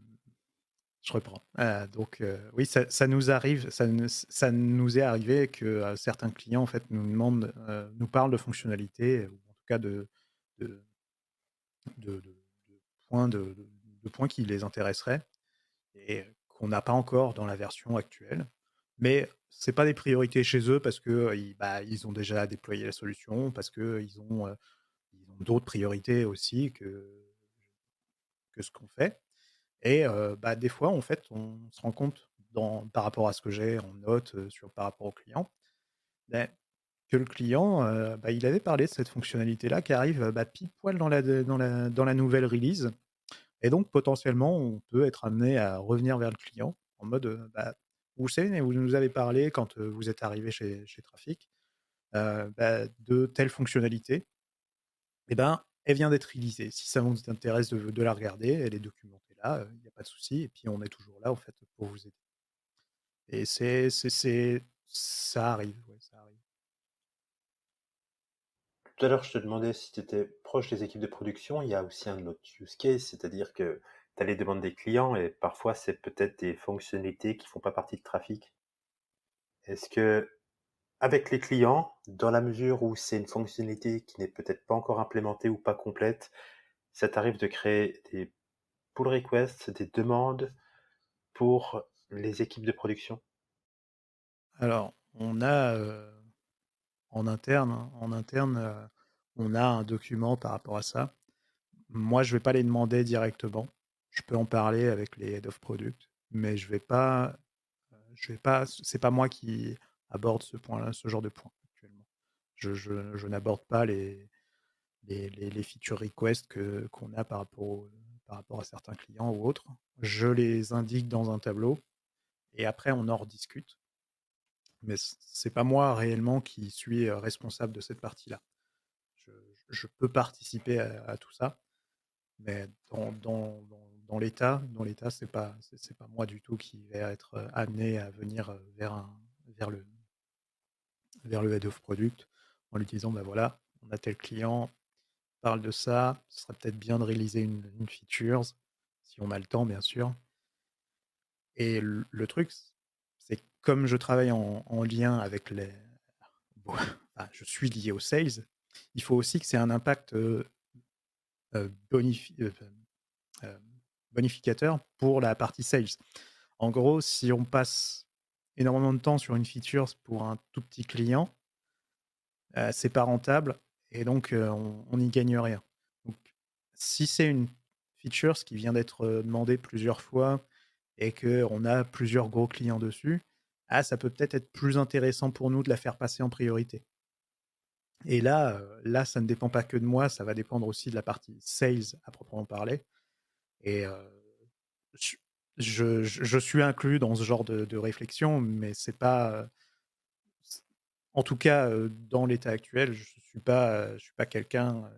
je reprends. Donc oui, ça nous arrive, ça nous est arrivé que, certains clients en fait nous demandent, nous parlent de fonctionnalités ou en tout cas de de points de points qui les intéresseraient et qu'on n'a pas encore dans la version actuelle. Mais c'est pas des priorités chez eux parce que, ils ont déjà déployé la solution, parce ils ont d'autres priorités aussi que ce qu'on fait et des fois, en fait, on se rend compte par rapport à ce que j'ai en note, par rapport au client, beh, que le client, il avait parlé de cette fonctionnalité-là qui arrive, pile poil dans la nouvelle release et donc potentiellement, on peut être amené à revenir vers le client en mode, «Vous savez, vous nous avez parlé quand, vous êtes arrivé chez Trafic, de telle fonctionnalité et elle vient d'être releasée. Si ça vous intéresse de la regarder, elle est documentée là, il y a pas de souci et puis on est toujours là, en fait, pour vous aider» et ça arrive, ouais, ça arrive. Tout à l'heure, je te demandais si tu étais proche des équipes de production. Il y a aussi un autre use case, c'est-à-dire que tu as les demandes des clients et parfois c'est peut-être des fonctionnalités qui font pas partie de trafic. Est-ce que avec les clients, dans la mesure où c'est une fonctionnalité qui n'est peut-être pas encore implémentée ou pas complète, ça t'arrive de créer des pull requests, des demandes pour les équipes de production? Alors, on a, en interne, on a un document par rapport à ça. Moi, je vais pas les demander directement. Je peux en parler avec les head of product, mais je vais pas c'est pas moi qui aborde ce genre de point actuellement. Je n'aborde pas les feature requests qu'on a par rapport à certains clients ou autres. Je les indique dans un tableau et après on en rediscute, mais c'est pas moi réellement qui suis, responsable de cette partie-là. Je je peux participer à tout ça, mais dans l'état, c'est pas moi du tout qui vais être, amené à venir, vers le vers le head of product en lui disant: «Bah, voilà, on a tel client, parle de ça, ce serait peut-être bien de réaliser une features», si on a le temps bien sûr et le truc, c'est que comme je travaille en lien avec les bon, je suis lié aux sales, il faut aussi que c'est un impact, bonifi hem, bonificateur pour la partie sales. En gros, si on passe énormément de temps sur une feature pour un tout petit client, c'est pas rentable et donc on n'y gagne rien. Donc si c'est une feature qui vient d'être, demandée plusieurs fois et qu'on a plusieurs gros clients dessus, ça peut peut-être être plus intéressant pour nous de la faire passer en priorité et là, ça ne dépend pas que de moi, ça va dépendre aussi de la partie sales à proprement parler et je je suis inclus dans ce genre de réflexion, mais c'est pas, c en tout cas, dans l'état actuel, je suis pas quelqu'un,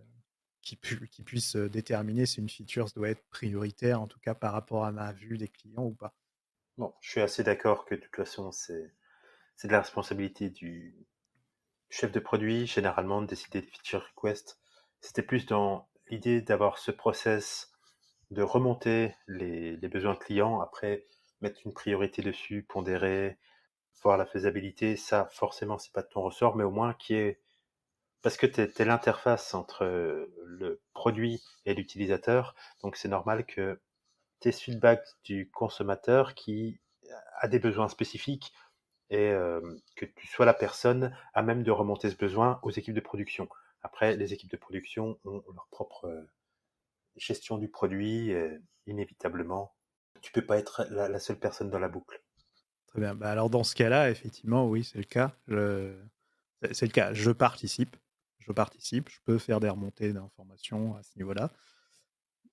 qui puisse, déterminer si une feature doit être prioritaire, en tout cas par rapport à ma vue des clients ou pas. Bon, je suis assez d'accord que de toute façon, c'est de la responsabilité du chef de produit, généralement, de décider de feature request. C'était plus dans l'idée d'avoir ce process de remonter les besoins clients, après mettre une priorité dessus, pondérer, voir la faisabilité, ça forcément c'est pas de ton ressort, mais au moins qui est parce que tu es l'interface entre, le produit et l'utilisateur, donc c'est normal que tu aies ce feedback du consommateur qui a des besoins spécifiques et que tu sois la personne à même de remonter ce besoin aux équipes de production. Après, les équipes de production ont leur propre, gestion du produit et inévitablement, tu peux pas être la seule personne dans la boucle. Très bien. Bah, alors dans ce cas-là, effectivement, oui, c'est le cas. C'est le cas. Je participe. Je participe. Je peux faire des remontées d'informations à ce niveau-là.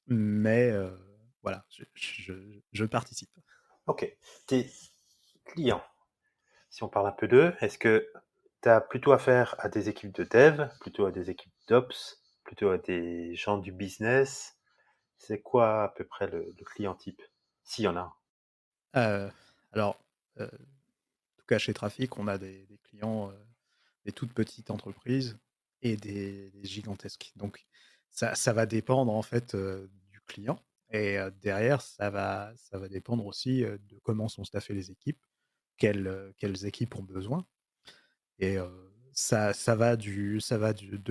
Mais voilà, je participe. OK. Tes clients, si on parle un peu d'eux, est-ce que tu as plutôt affaire à des équipes de dev, plutôt à des équipes d'ops, plutôt à des gens du business? C'est quoi à peu près le client type? S'il y en a un. Euh, alors, en tout cas, chez Trafic, on a des clients, des toutes petites entreprises et des gigantesques. Donc, ça va dépendre en fait du client. Et derrière, ça va dépendre aussi de comment sont staffées les équipes, quelles équipes ont besoin. Et de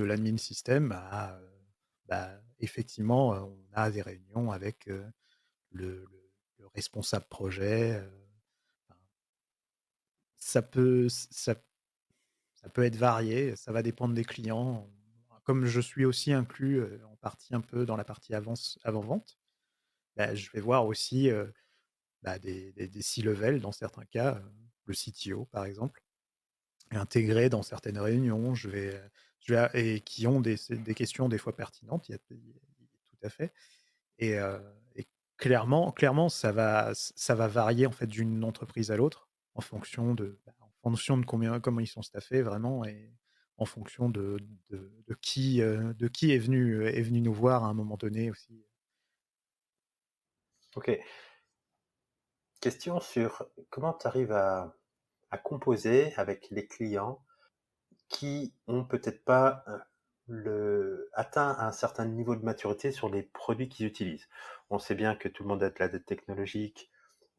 l'admin système à, effectivement, on a des réunions avec le responsable projet. Enfin, ça peut, ça, ça peut être varié, ça va dépendre des clients. Comme je suis aussi inclus en partie un peu dans la partie avant-vente, bah, je vais voir aussi des C-level dans certains cas, le CTO par exemple intégrés dans certaines réunions, et qui ont des questions des fois pertinentes, tout à fait. Et clairement, ça va varier en fait d'une entreprise à l'autre en fonction de comment ils sont staffés vraiment et en fonction de qui est venu nous voir à un moment donné aussi. OK. Question sur comment tu arrives à composer avec les clients qui ont peut-être pas, atteint un certain niveau de maturité sur les produits qu'ils utilisent. On sait bien que tout le monde a de la dette technologique.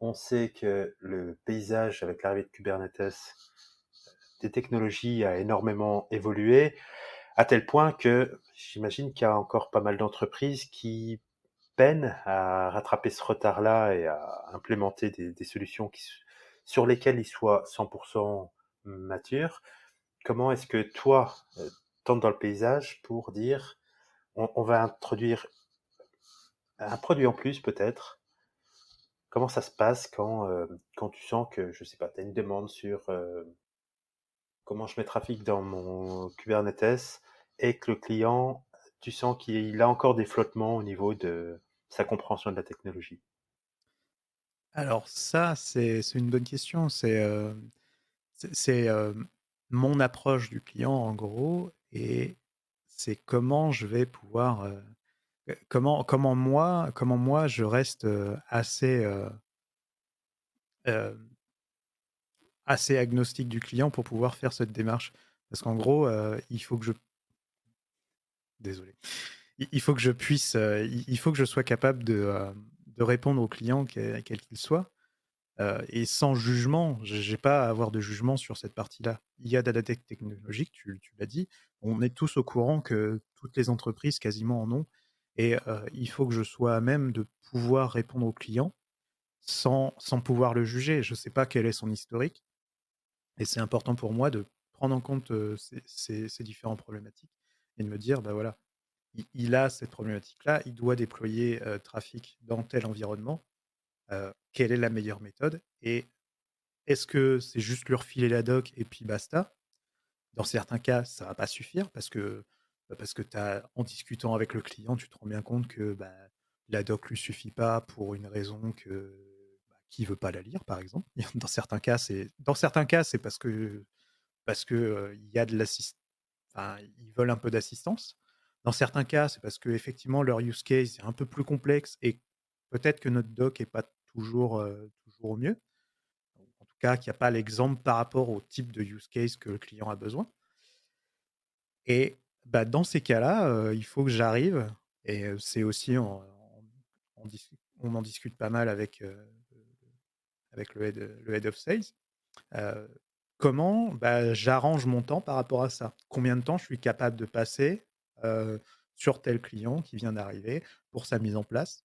On sait que le paysage avec l'arrivée de Kubernetes, des technologies a énormément évolué, à tel point que j'imagine qu'il y a encore pas mal d'entreprises qui peinent à rattraper ce retard-là et à implémenter des solutions sur lesquelles ils soient 100% matures. Comment est-ce que toi, t'entres dans le paysage pour dire on va introduire un produit en plus peut-être? Comment ça se passe quand tu sens que, je sais pas, tu as une demande sur comment je mets trafic dans mon Kubernetes et que le client, tu sens qu'il a encore des flottements au niveau de sa compréhension de la technologie? Alors ça, c'est une bonne question. C'est mon approche du client en gros et c'est comment je vais pouvoir, comment moi je reste, hem, assez agnostique du client pour pouvoir faire cette démarche. Parce qu'en gros, il faut que je désolé, il faut que je puisse, il faut que je sois capable de répondre au client quel qu'il soit, et sans jugement. J'ai pas à avoir de jugement sur cette partie-là. Il y a de la dette technologique, tu l'as dit. On est tous au courant que toutes les entreprises quasiment en ont et il faut que je sois à même de pouvoir répondre au client sans pouvoir le juger. Je sais pas quel est son historique et c'est important pour moi de prendre en compte, ces différentes problématiques et de me dire: «Bah, voilà, il a cette problématique-là, il doit déployer, Trafic dans tel environnement, quelle est la meilleure méthode?» Et est-ce que c'est juste lui refiler la doc et puis basta? Dans certains cas, ça va pas suffire parce que en discutant avec le client, tu te rends bien compte que, bah, la doc lui suffit pas pour une raison qu'il veut pas la lire, par exemple. Dans certains cas, c'est parce que il y a de l'assist enfin, ils veulent un peu d'assistance. Dans certains cas, c'est parce qu'effectivement leur use case est un peu plus complexe et peut-être que notre doc est pas toujours au mieux. En tout cas, qu'il y a pas l'exemple par rapport au type de use case que le client a besoin et bah, dans ces cas-là, il faut que j'arrive et c'est aussi on en discute pas mal avec le head of sales. Heu, Comment, bah, j'arrange mon temps par rapport à ça? Combien de temps je suis capable de passer, heu, sur tel client qui vient d'arriver pour sa mise en place?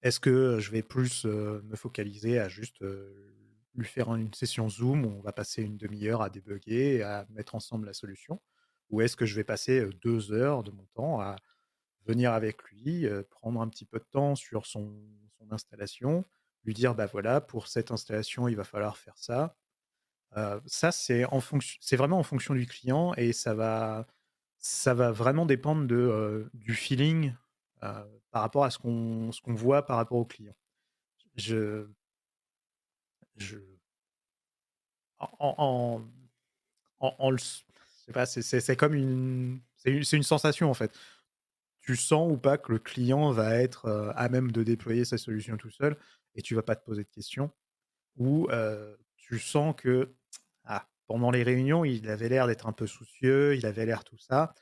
Est-ce que je vais plus, me focaliser à juste, lui faire une session Zoom où on va passer une demi heure à débugger et à mettre ensemble la solution? Ou est-ce que je vais passer, 2 heures de mon temps à venir avec lui, prendre un petit peu de temps sur son installation, lui dire: «Bah, voilà, pour cette installation, il va falloir faire ça». Ça, c'est vraiment en fonction du client et ça va vraiment dépendre du feeling, par rapport à ce qu'on voit par rapport au client. Je je en en le s je sais pas, c'est comme une sensation, en fait. Tu sens ou pas que le client va être, à même de déployer sa solution tout seul et tu vas pas te poser de questions ou, tu sens que, pendant les réunions, il avait l'air d'être un peu soucieux, il avait l'air tout ça.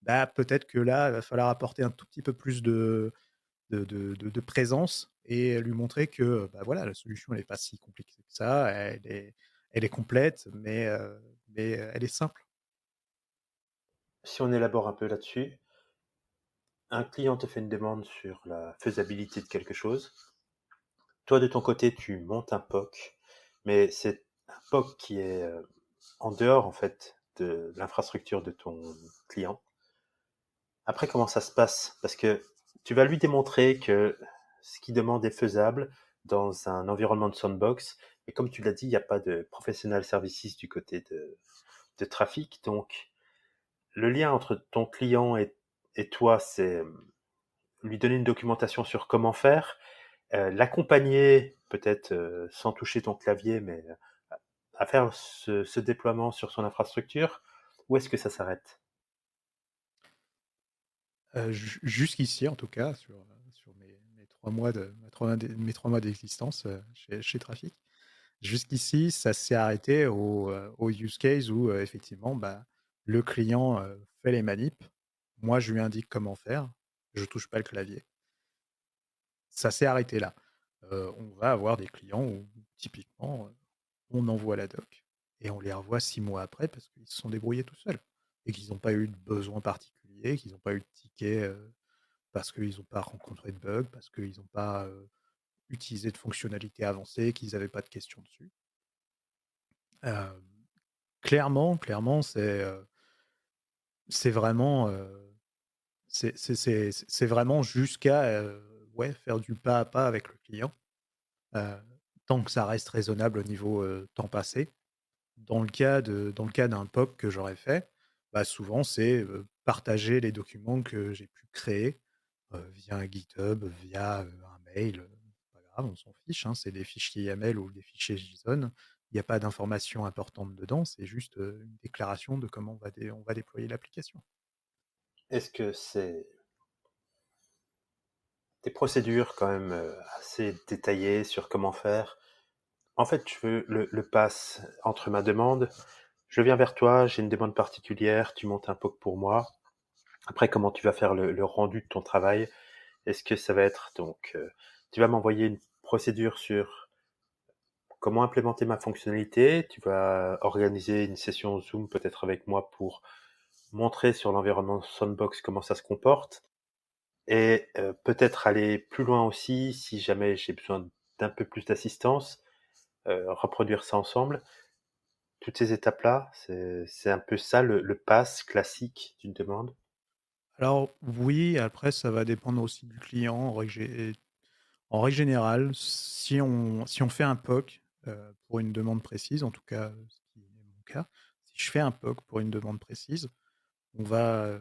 Bah, peut-être que là, il va falloir apporter un tout petit peu plus de présence et lui montrer que, bah, voilà, la solution elle est pas si compliquée que ça, elle est complète, mais elle est simple. Si on élabore un peu là-dessus, un client te fait une demande sur la faisabilité de quelque chose. Toi, de ton côté, tu montes un POC, mais c'est un POC qui est en dehors, en fait, de l'infrastructure de ton client. Après, comment ça se passe? Parce que tu vas lui démontrer que ce qu'il demande est faisable dans un environnement de sandbox. Et comme tu l'as dit, il n'y a pas de professional services du côté de trafic. Donc, le lien entre ton client et toi, c'est lui donner une documentation sur comment faire, l'accompagner peut-être sans toucher ton clavier, mais à faire ce déploiement sur son infrastructure. Où est-ce que ça s'arrête? Jusqu'ici en tout cas sur mes 3 mois mes 3 mois d'existence, chez Trafic. Jusqu'ici, ça s'est arrêté au use case où, effectivement, bah, le client, fait les manips. Moi, je lui indique comment faire. Je touche pas le clavier. Ça s'est arrêté là. On va avoir des clients où typiquement, on envoie la doc et on les revoit 6 mois après parce qu'ils se sont débrouillés tout seuls et qu'ils n'ont pas eu de besoin particulier, qu'ils n'ont pas eu de ticket, parce qu'ils n'ont pas rencontré de bug, parce qu'ils n'ont pas, utilisé de fonctionnalités avancées, qu'ils avaient pas de questions dessus. Hem, clairement, c'est vraiment, c'est vraiment jusqu'à, ouais, faire du pas à pas avec le client, heu, tant que ça reste raisonnable au niveau, temps passé. Dans le cas d'un POC que j'aurais fait, bah, souvent c'est, partager les documents que j'ai pu créer, via un GitHub, via, un mail, pas grave, on s'en fiche, hein, c'est des fichiers YAML ou des fichiers JSON. Il y a pas d'informations importantes dedans, c'est juste, une déclaration de comment on va déployer l'application. Est-ce que c'est des procédures quand même assez détaillées sur comment faire? En fait, je veux le pass entre ma demande. Je viens vers toi, j'ai une demande particulière, tu montes un POC pour moi. Après, comment tu vas faire le rendu de ton travail? Est-ce que ça va être donc, tu vas m'envoyer une procédure sur comment implémenter ma fonctionnalité? Tu vas organiser une session Zoom peut-être avec moi pour montrer sur l'environnement Sandbox comment ça se comporte et peut-être aller plus loin aussi si jamais j'ai besoin d'un peu plus d'assistance, reproduire ça ensemble. Toutes ces étapes-là, c'est un peu ça le pass classique d'une demande? Alors oui, après ça va dépendre aussi du client. En règle générale, si on fait un POC, pour une demande précise, en tout cas, ce qui est mon cas, si je fais un POC pour une demande précise, on va,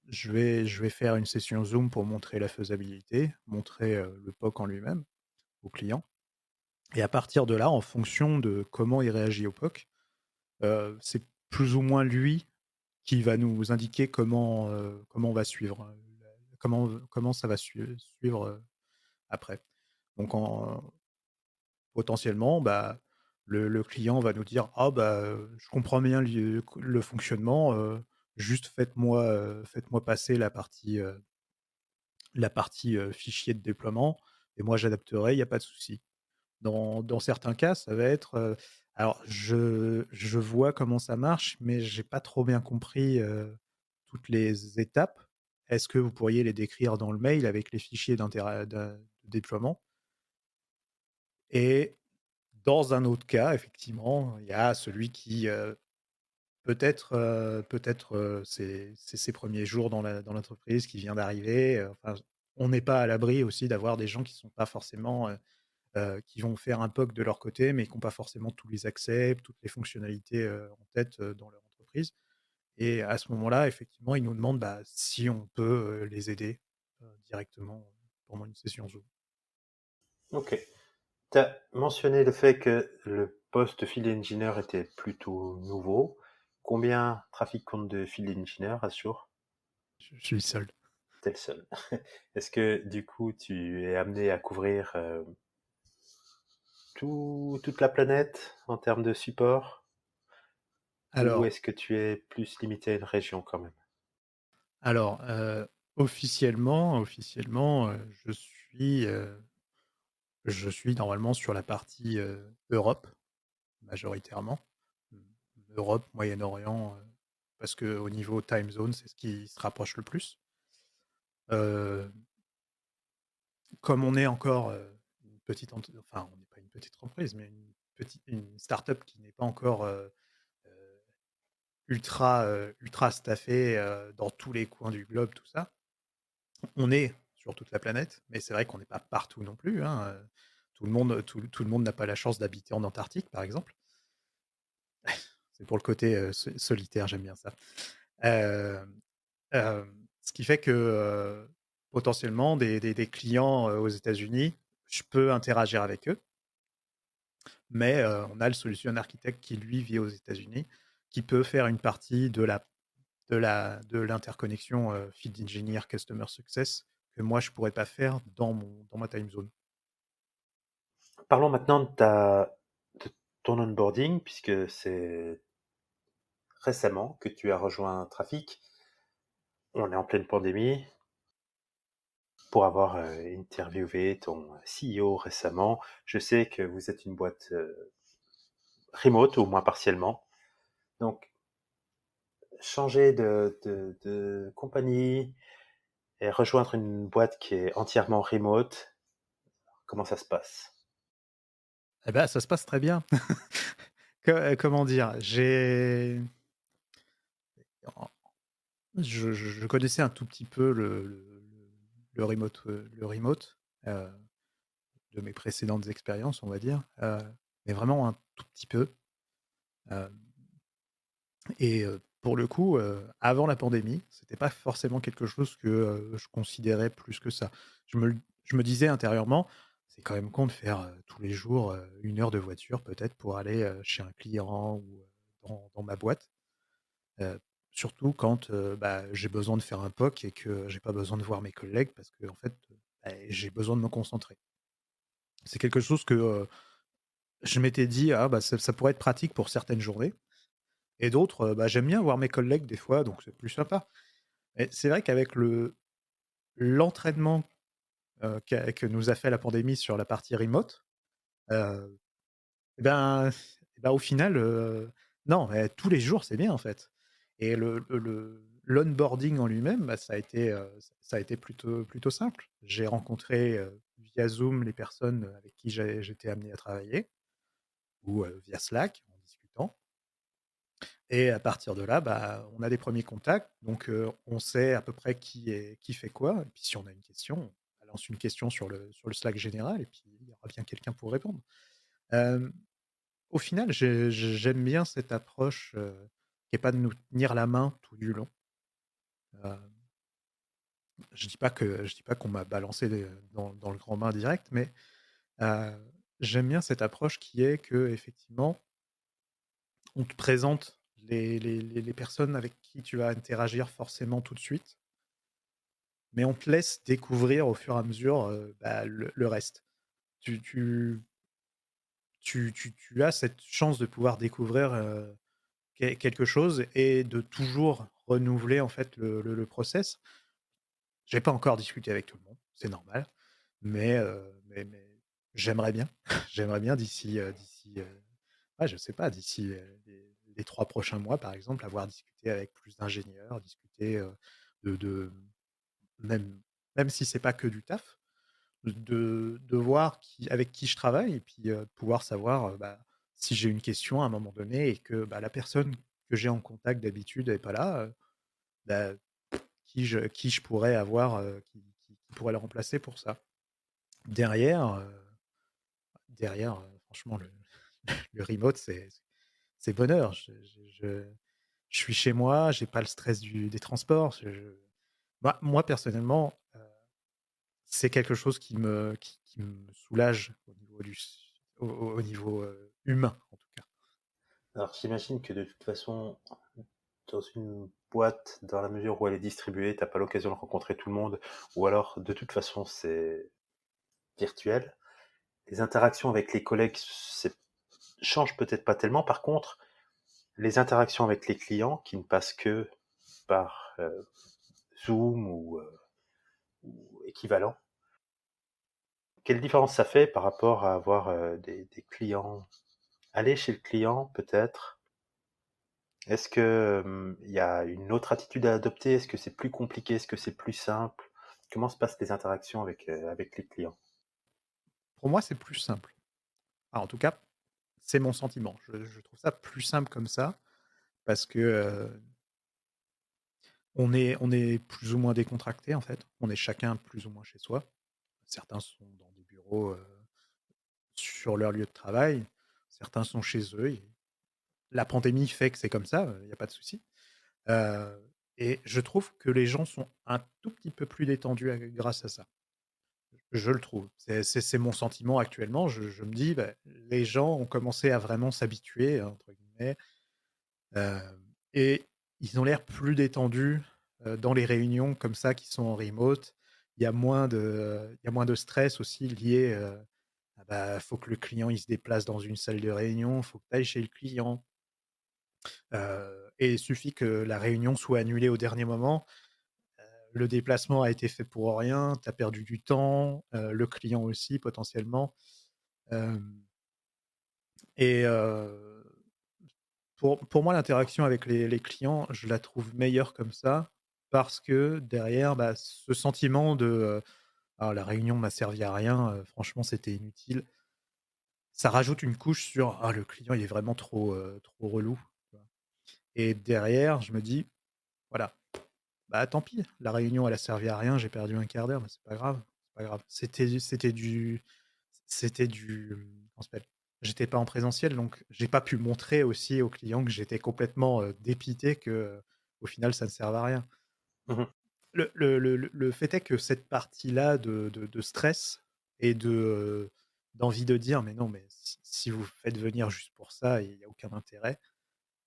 je vais faire une session Zoom pour montrer la faisabilité, montrer, le POC en lui-même au client et à partir de là, en fonction de comment il réagit au POC, c'est plus ou moins lui qui va nous indiquer comment on va suivre, comment ça va suivre, après. Donc potentiellement, bah, le client va nous dire: «Ah bah, je comprends bien le fonctionnement, juste faites-moi passer la partie, la partie, fichier de déploiement et moi j'adapterai, il y a pas de souci. Dans certains cas, ça va être, alors je vois comment ça marche, mais j'ai pas trop bien compris, toutes les étapes. Est-ce que vous pourriez les décrire dans le mail avec les fichiers de déploiement? Et dans un autre cas, effectivement, il y a celui qui, c'est ses premiers jours dans l'entreprise, qui vient d'arriver, enfin, on n'est pas à l'abri aussi d'avoir des gens qui sont pas forcément, qui vont faire un POC de leur côté, mais qui ont pas forcément tous les accès, toutes les fonctionnalités, en tête, dans leur entreprise et à ce moment-là, effectivement, ils nous demandent, bah, si on peut, les aider, directement, pendant une session Zoom. OK. Tu as mentionné le fait que le poste de field engineer était plutôt nouveau. Combien Trafic compte de field engineer assure? Je suis seul. Tu le seul. Est-ce que du coup tu es amené à couvrir toute la planète en termes de support? Ou Alors est-ce que tu es plus limité à une région quand même? alors, officiellement, je suis normalement sur la partie, Europe, majoritairement. Mmh, Europe, Moyen-Orient, parce qu'au niveau time zone, c'est ce qui se rapproche le plus. Heu, Comme on est encore, une petite ent enfin, on n'est pas une petite entreprise, mais une start-up qui n'est pas encore, heu, ultra staffée, dans tous les coins du globe, tout ça. On est sur toute la planète, mais c'est vrai qu'on n'est pas partout non plus, hein, tout le monde n'a pas la chance d'habiter en Antarctique, par exemple. C'est pour le côté, solitaire, j'aime bien ça. Hem, Ce qui fait que, potentiellement des clients, aux États-Unis, je peux interagir avec eux, mais, on a le solution architecte qui lui vit aux États-Unis, qui peut faire une partie de l'interconnexion, Field Engineer Customer Success que moi je pourrais pas faire dans ma time zone. Parlons maintenant de ton onboarding, puisque c'est récemment que tu as rejoint Trafic. On est en pleine pandémie. Pour avoir interviewé ton CEO récemment, je sais que vous êtes une boîte remote, au moins partiellement. Donc, changer de compagnie et rejoindre une boîte qui est entièrement remote, comment ça se passe? Eh ben ça se passe très bien. Comment dire? Je connaissais un tout petit peu le remote, heu, de mes précédentes expériences, on va dire, mais vraiment un tout petit peu, hem et pour le coup, avant la pandémie, c'était pas forcément quelque chose que, je considérais plus que ça. Je me disais intérieurement: «C'est quand même con de faire, tous les jours, 1 heure de voiture peut-être pour aller, chez un client ou, dans ma boîte». Heu, Surtout quand, bah, j'ai besoin de faire un POC et que j'ai pas besoin de voir mes collègues parce qu'en fait, j'ai besoin de me concentrer. C'est quelque chose que, je m'étais dit: «Ah bah, ça pourrait être pratique pour certaines journées» et d'autres, bah, j'aime bien voir mes collègues des fois, donc c'est plus sympa. Et c'est vrai qu'avec l'entraînement, que nous a fait la pandémie sur la partie remote, heu et ben au final, non, tous les jours, c'est bien, en fait et l'onboarding en lui-même, bah, ça a été plutôt simple. J'ai rencontré, via Zoom les personnes avec qui j'étais amené à travailler ou, via Slack en discutant et à partir de là, bah, on a des premiers contacts donc on sait à peu près qui fait quoi et puis si on a une question, on balance une question sur le Slack général et puis il y aura bien quelqu'un pour répondre. Hem Au final, j'aime bien cette approche, qui est pas de nous tenir la main tout du long. Heu, je dis pas qu'on m'a balancé dans le grand bain direct, mais, heu, j'aime bien cette approche qui est que effectivement, on te présente les personnes avec qui tu vas interagir forcément tout de suite, mais on te laisse découvrir au fur et à mesure, bah, le reste. Tu tu tu as cette chance de pouvoir découvrir, quelque chose et de toujours renouveler en fait le process. J'ai pas encore discuté avec tout le monde, c'est normal, mais j'aimerais bien. J'aimerais bien ouais, je sais pas, d'ici, les 3 prochains mois, par exemple, avoir discuté avec plus d'ingénieurs, discuter, de même même si c'est pas que du taf, de voir avec qui je travaille et puis, pouvoir savoir, bah, si j'ai une question à un moment donné et que, bah, la personne que j'ai en contact d'habitude est pas là, bah, qui je pourrais avoir, qui pourrait le remplacer pour ça. Derrière, franchement le remote c'est bonheur. Je suis chez moi, j'ai pas le stress des transports. Moi personnellement, c'est quelque chose qui me soulage au niveau au niveau, humain en tout cas. Alors j'imagine que de toute façon, dans une boîte, dans la mesure où elle est distribuée, t'as pas l'occasion de rencontrer tout le monde, ou alors de toute façon c'est virtuel. Les interactions avec les collègues changent peut-être pas tellement. Par contre, les interactions avec les clients qui ne passent que par Zoom ou équivalent, quelle différence ça fait par rapport à avoir des clients, aller chez le client peut-être? Est-ce que il y a une autre attitude à adopter? Est-ce que c'est plus compliqué? Est-ce que c'est plus simple? Comment se passent les interactions avec les clients? Pour moi, c'est plus simple. En tout cas, c'est mon sentiment. Je trouve ça plus simple comme ça parce que, on est plus ou moins décontracté en fait. On est chacun plus ou moins chez soi. Certains sont dans des bureaux, sur leur lieu de travail, certains sont chez eux et la pandémie fait que c'est comme ça, il y a pas de souci. Heu et je trouve que les gens sont un tout petit peu plus détendus grâce à ça. Je le trouve. C'est mon sentiment actuellement. Je me dis: «Bah, les gens ont commencé à vraiment «s'habituer» entre guillemets, hem et ils ont l'air plus détendus, dans les réunions comme ça qui sont en remote. Il y a moins de stress aussi lié, ah bah, faut que le client il se déplace dans une salle de réunion, faut que tu ailles chez le client, et il suffit que la réunion soit annulée au dernier moment. Le déplacement a été fait pour rien, tu as perdu du temps, le client aussi potentiellement, hem et pour moi l'interaction avec les clients, je la trouve meilleure comme ça parce que derrière, bah, ce sentiment de, «Ah la réunion m'a servi à rien, franchement c'était inutile». Ça rajoute une couche sur: «Ah le client il est vraiment trop relou», tu vois? Et derrière je me dis: «Voilà, bah, tant pis, la réunion elle a servi à rien, j'ai perdu un quart d'heure, mais c'est pas grave, c'est pas grave». Comment ça s'appelle? J'étais pas en présentiel, donc j'ai pas pu montrer aussi aux clients que j'étais complètement, dépité que, au final ça ne serve à rien. Mmh. Le fait est que cette partie-là de stress et d'envie de dire: «Mais non, mais si vous faites venir juste pour ça, il y a aucun intérêt»,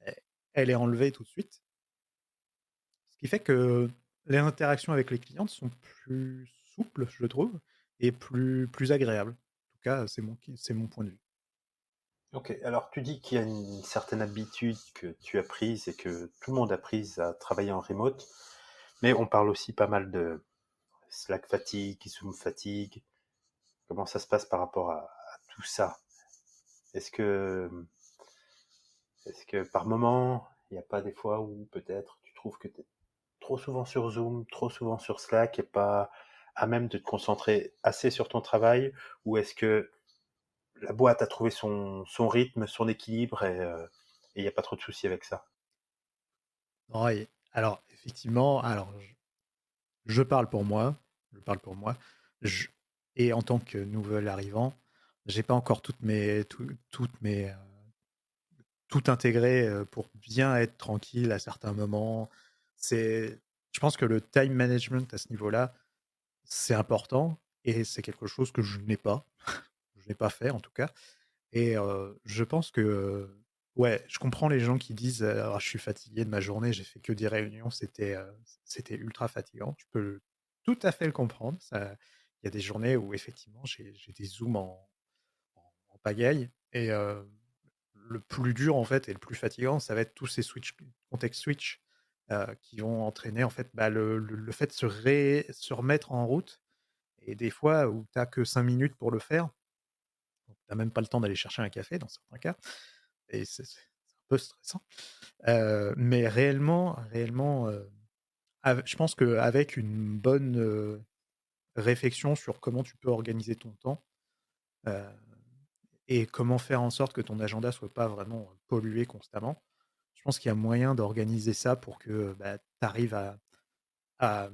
e elle est enlevée tout de suite. Ce qui fait que les interactions avec les clientes sont plus souples, je trouve et plus agréables. En tout cas, c'est mon point de vue. OK, alors tu dis qu'il y a une certaine habitude que tu as prise et que tout le monde a prise à travailler en remote, mais on parle aussi pas mal de Slack fatigue, Zoom fatigue. Comment ça se passe par rapport à tout ça? Est-ce que est-ce que par moment, il n'y a pas des fois où peut-être tu trouves que tu es trop souvent sur Zoom, trop souvent sur Slack et pas à même de te concentrer assez sur ton travail? Ou est-ce que la boîte a trouvé son rythme, son équilibre et il n'y a pas trop de soucis avec ça? Non et alors effectivement, alors je parle pour moi, je parle pour moi. Je Et en tant que nouvel arrivant, j'ai pas encore tout intégré, pour bien être tranquille à certains moments. C'est Je pense que le time management à ce niveau-là, c'est important et c'est quelque chose que je n'ai pas. Je n'ai pas fait en tout cas et je pense que, ouais, je comprends les gens qui disent, «Ah je suis fatigué de ma journée, j'ai fait que des réunions, c'était ultra fatigant». Je peux tout à fait le comprendre. Ça Il y a des journées où effectivement j'ai des zooms en pagaille et le plus dur en fait et le plus fatigant, ça va être tous ces switch contexte switch. qui vont entraîner en fait, bah, le fait de se remettre en route et des fois où tu as que 5 minutes pour le faire, donc tu as même pas le temps d'aller chercher un café dans certains cas et c'est un peu stressant. Mais réellement, je pense qu'avec une bonne, réflexion sur comment tu peux organiser ton temps, heu et comment faire en sorte que ton agenda soit pas vraiment, pollué constamment. Je pense qu'il y a moyen d'organiser ça pour que, bah, tu arrives à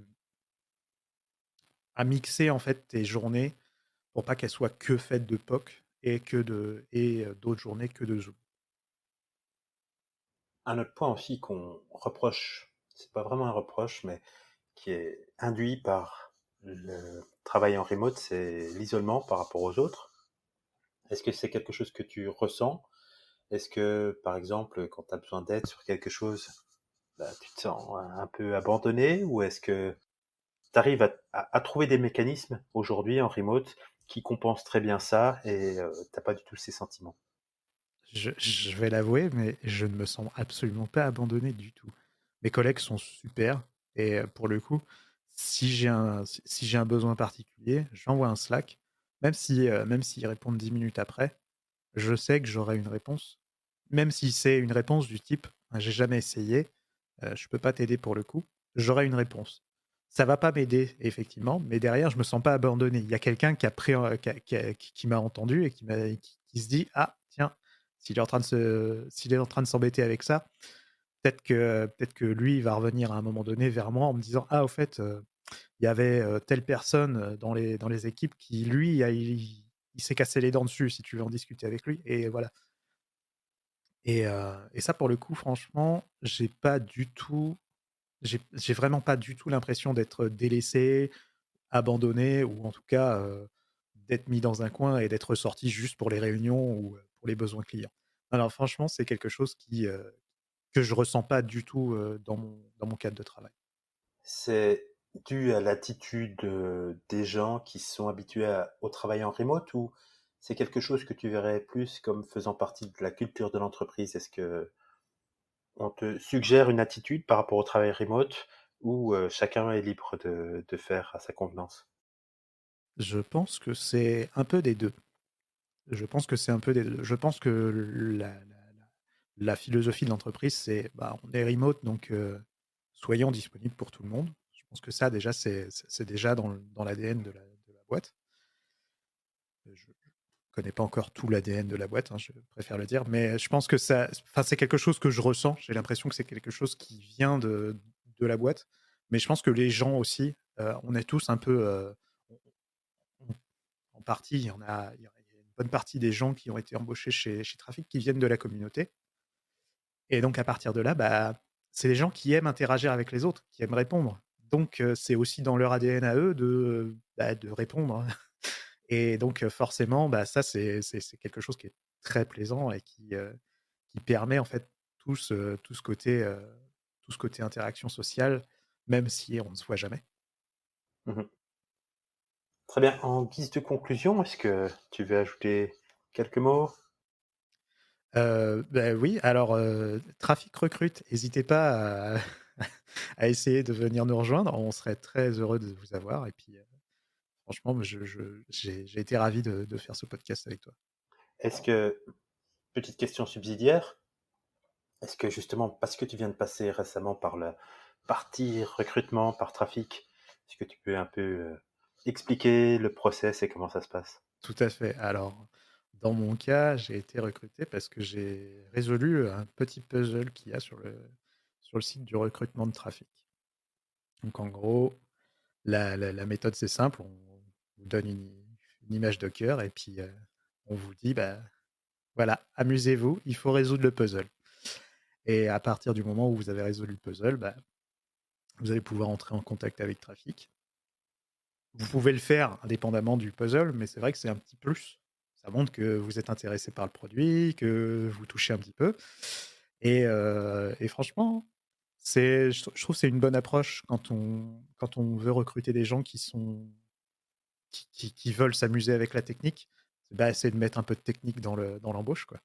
mixer en fait tes journées pour pas qu'elles soient que faites de POC et d'autres journées que de Zoom. Un autre point aussi qu'on reproche, c'est pas vraiment un reproche, mais qui est induit par le travail en remote, c'est l'isolement par rapport aux autres. Est-ce que c'est quelque chose que tu ressens? Est-ce que, par exemple, quand tu as besoin d'aide sur quelque chose, bah, tu te sens un peu abandonné ou est-ce que tu arrives à trouver des mécanismes aujourd'hui en remote qui compensent très bien ça et t'as pas du tout ces sentiments? Je vais l'avouer, mais je ne me sens absolument pas abandonné du tout. Mes collègues sont super et pour le coup, si j'ai un besoin particulier, j'envoie un Slack, même s'ils répondent 10 minutes après, je sais que j'aurai une réponse, même si c'est une réponse du type: «J'ai jamais essayé, je peux pas t'aider pour le coup», j'aurai une réponse. Ça va pas m'aider effectivement, mais derrière je me sens pas abandonné. Il y a quelqu'un qui a pris en qui m'a entendu et qui se dit: «Ah tiens, s'il est en train de s'embêter avec ça, peut-être que lui, il va revenir à un moment donné vers moi en me disant: "Ah au fait, il y avait, telle personne, dans les équipes qui lui il s'est cassé les dents dessus, si tu veux en discuter avec lui" et voilà et ça pour le coup franchement, j'ai vraiment pas du tout l'impression d'être délaissé, abandonné ou en tout cas, d'être mis dans un coin et d'être sorti juste pour les réunions ou, pour les besoins clients. Alors franchement, c'est quelque chose que je ressens pas du tout, dans mon cadre de travail. C'est dû à l'attitude, des gens qui sont habitués au travail en remote ou c'est quelque chose que tu verrais plus comme faisant partie de la culture de l'entreprise? Est-ce que on te suggère une attitude par rapport au travail remote ou chacun est libre de faire à sa convenance? Je pense que c'est un peu des 2. Je pense que c'est un peu des 2. Je pense que la philosophie de l'entreprise, c'est, bah, on est remote donc soyons disponibles pour tout le monde. Je pense que ça déjà, c'est déjà dans l'ADN de la boîte. Je connais pas encore tout l'ADN de la boîte, hein, je préfère le dire, mais je pense que c'est quelque chose que je ressens. J'ai l'impression que c'est quelque chose qui vient de la boîte, mais je pense que les gens aussi, on est tous un peu, on on en partie, il y a une bonne partie des gens qui ont été embauchés chez Trafic qui viennent de la communauté et donc à partir de là, bah, c'est des gens qui aiment interagir avec les autres, qui aiment répondre. Donc c'est aussi dans leur ADN à eux de répondre et donc forcément, bah, ça c'est quelque chose qui est très plaisant et qui permet en fait tout ce côté, tout ce côté interaction sociale, même si on ne se voit jamais. Mmh. Très bien. En guise de conclusion, est-ce que tu veux ajouter quelques mots? Bah, oui, alors, Trafic recrute, n'hésitez pas à à essayer de venir nous rejoindre. On serait très heureux de vous avoir et puis, franchement, j'ai été ravi de faire ce podcast avec toi. Est-ce que petite question subsidiaire, est-ce que justement parce que tu viens de passer récemment par la partie recrutement par Trafic, est-ce que tu peux un peu, expliquer le process et comment ça se passe? Tout à fait. Alors, dans mon cas, j'ai été recruté parce que j'ai résolu un petit puzzle qu'il y a sur le site du recrutement de Trafic. Donc en gros, la méthode, c'est simple, on vous donne une image Docker et puis, on vous dit: «Bah, voilà, amusez-vous, il faut résoudre le puzzle» et à partir du moment où vous avez résolu le puzzle, bah, vous allez pouvoir entrer en contact avec Trafic. Vous pouvez le faire indépendamment du puzzle, mais c'est vrai que c'est un petit plus. Ça montre que vous êtes intéressé par le produit, que vous touchez un petit peu et franchement, je trouve que c'est une bonne approche quand on veut recruter des gens qui veulent s'amuser avec la technique. Bah, c'est de mettre un peu de technique dans l'embauche, quoi.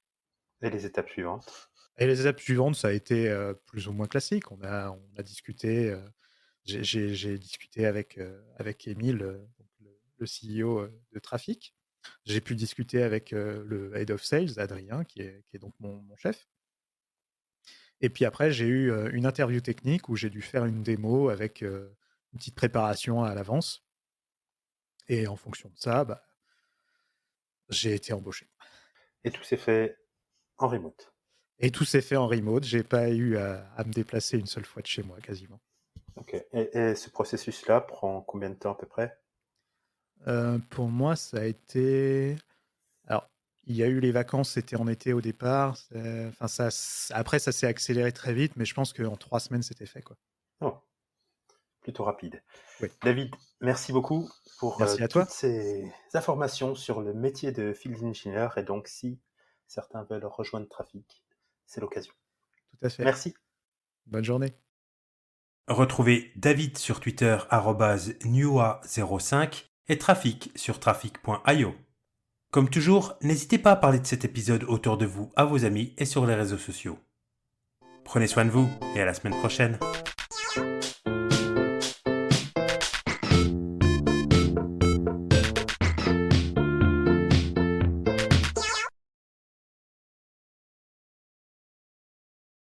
Et les étapes suivantes? Et les étapes suivantes, ça a été, plus ou moins classique. On a discuté, j'ai discuté avec Émile, donc le CEO, de Trafic. J'ai pu discuter avec, le Head of Sales, Adrien, qui est donc mon chef. Et puis après, j'ai eu, une interview technique où j'ai dû faire une démo avec, une petite préparation à l'avance et en fonction de ça, bah, j'ai été embauché. Et tout s'est fait en remote. Et tout s'est fait en remote. J'ai pas eu à me déplacer une seule fois de chez moi, quasiment. Ok. Et ce processus-là prend combien de temps à peu près? Pour moi, ça a été alors, il y a eu les vacances, c'était en été au départ, enfin après ça s'est accéléré très vite, mais je pense qu'en 3 semaines, c'était fait, quoi. Oh, plutôt rapide. Oui. David, merci beaucoup pour Merci à toutes toi. ces informations sur le métier de field engineer. Et donc, si certains veulent rejoindre Trafic, c'est l'occasion. Tout à fait. Merci. Bonne journée. Retrouvez David sur Twitter @newa05 et Trafic sur trafic.io. Comme toujours, n'hésitez pas à parler de cet épisode autour de vous, à vos amis et sur les réseaux sociaux. Prenez soin de vous et à la semaine prochaine.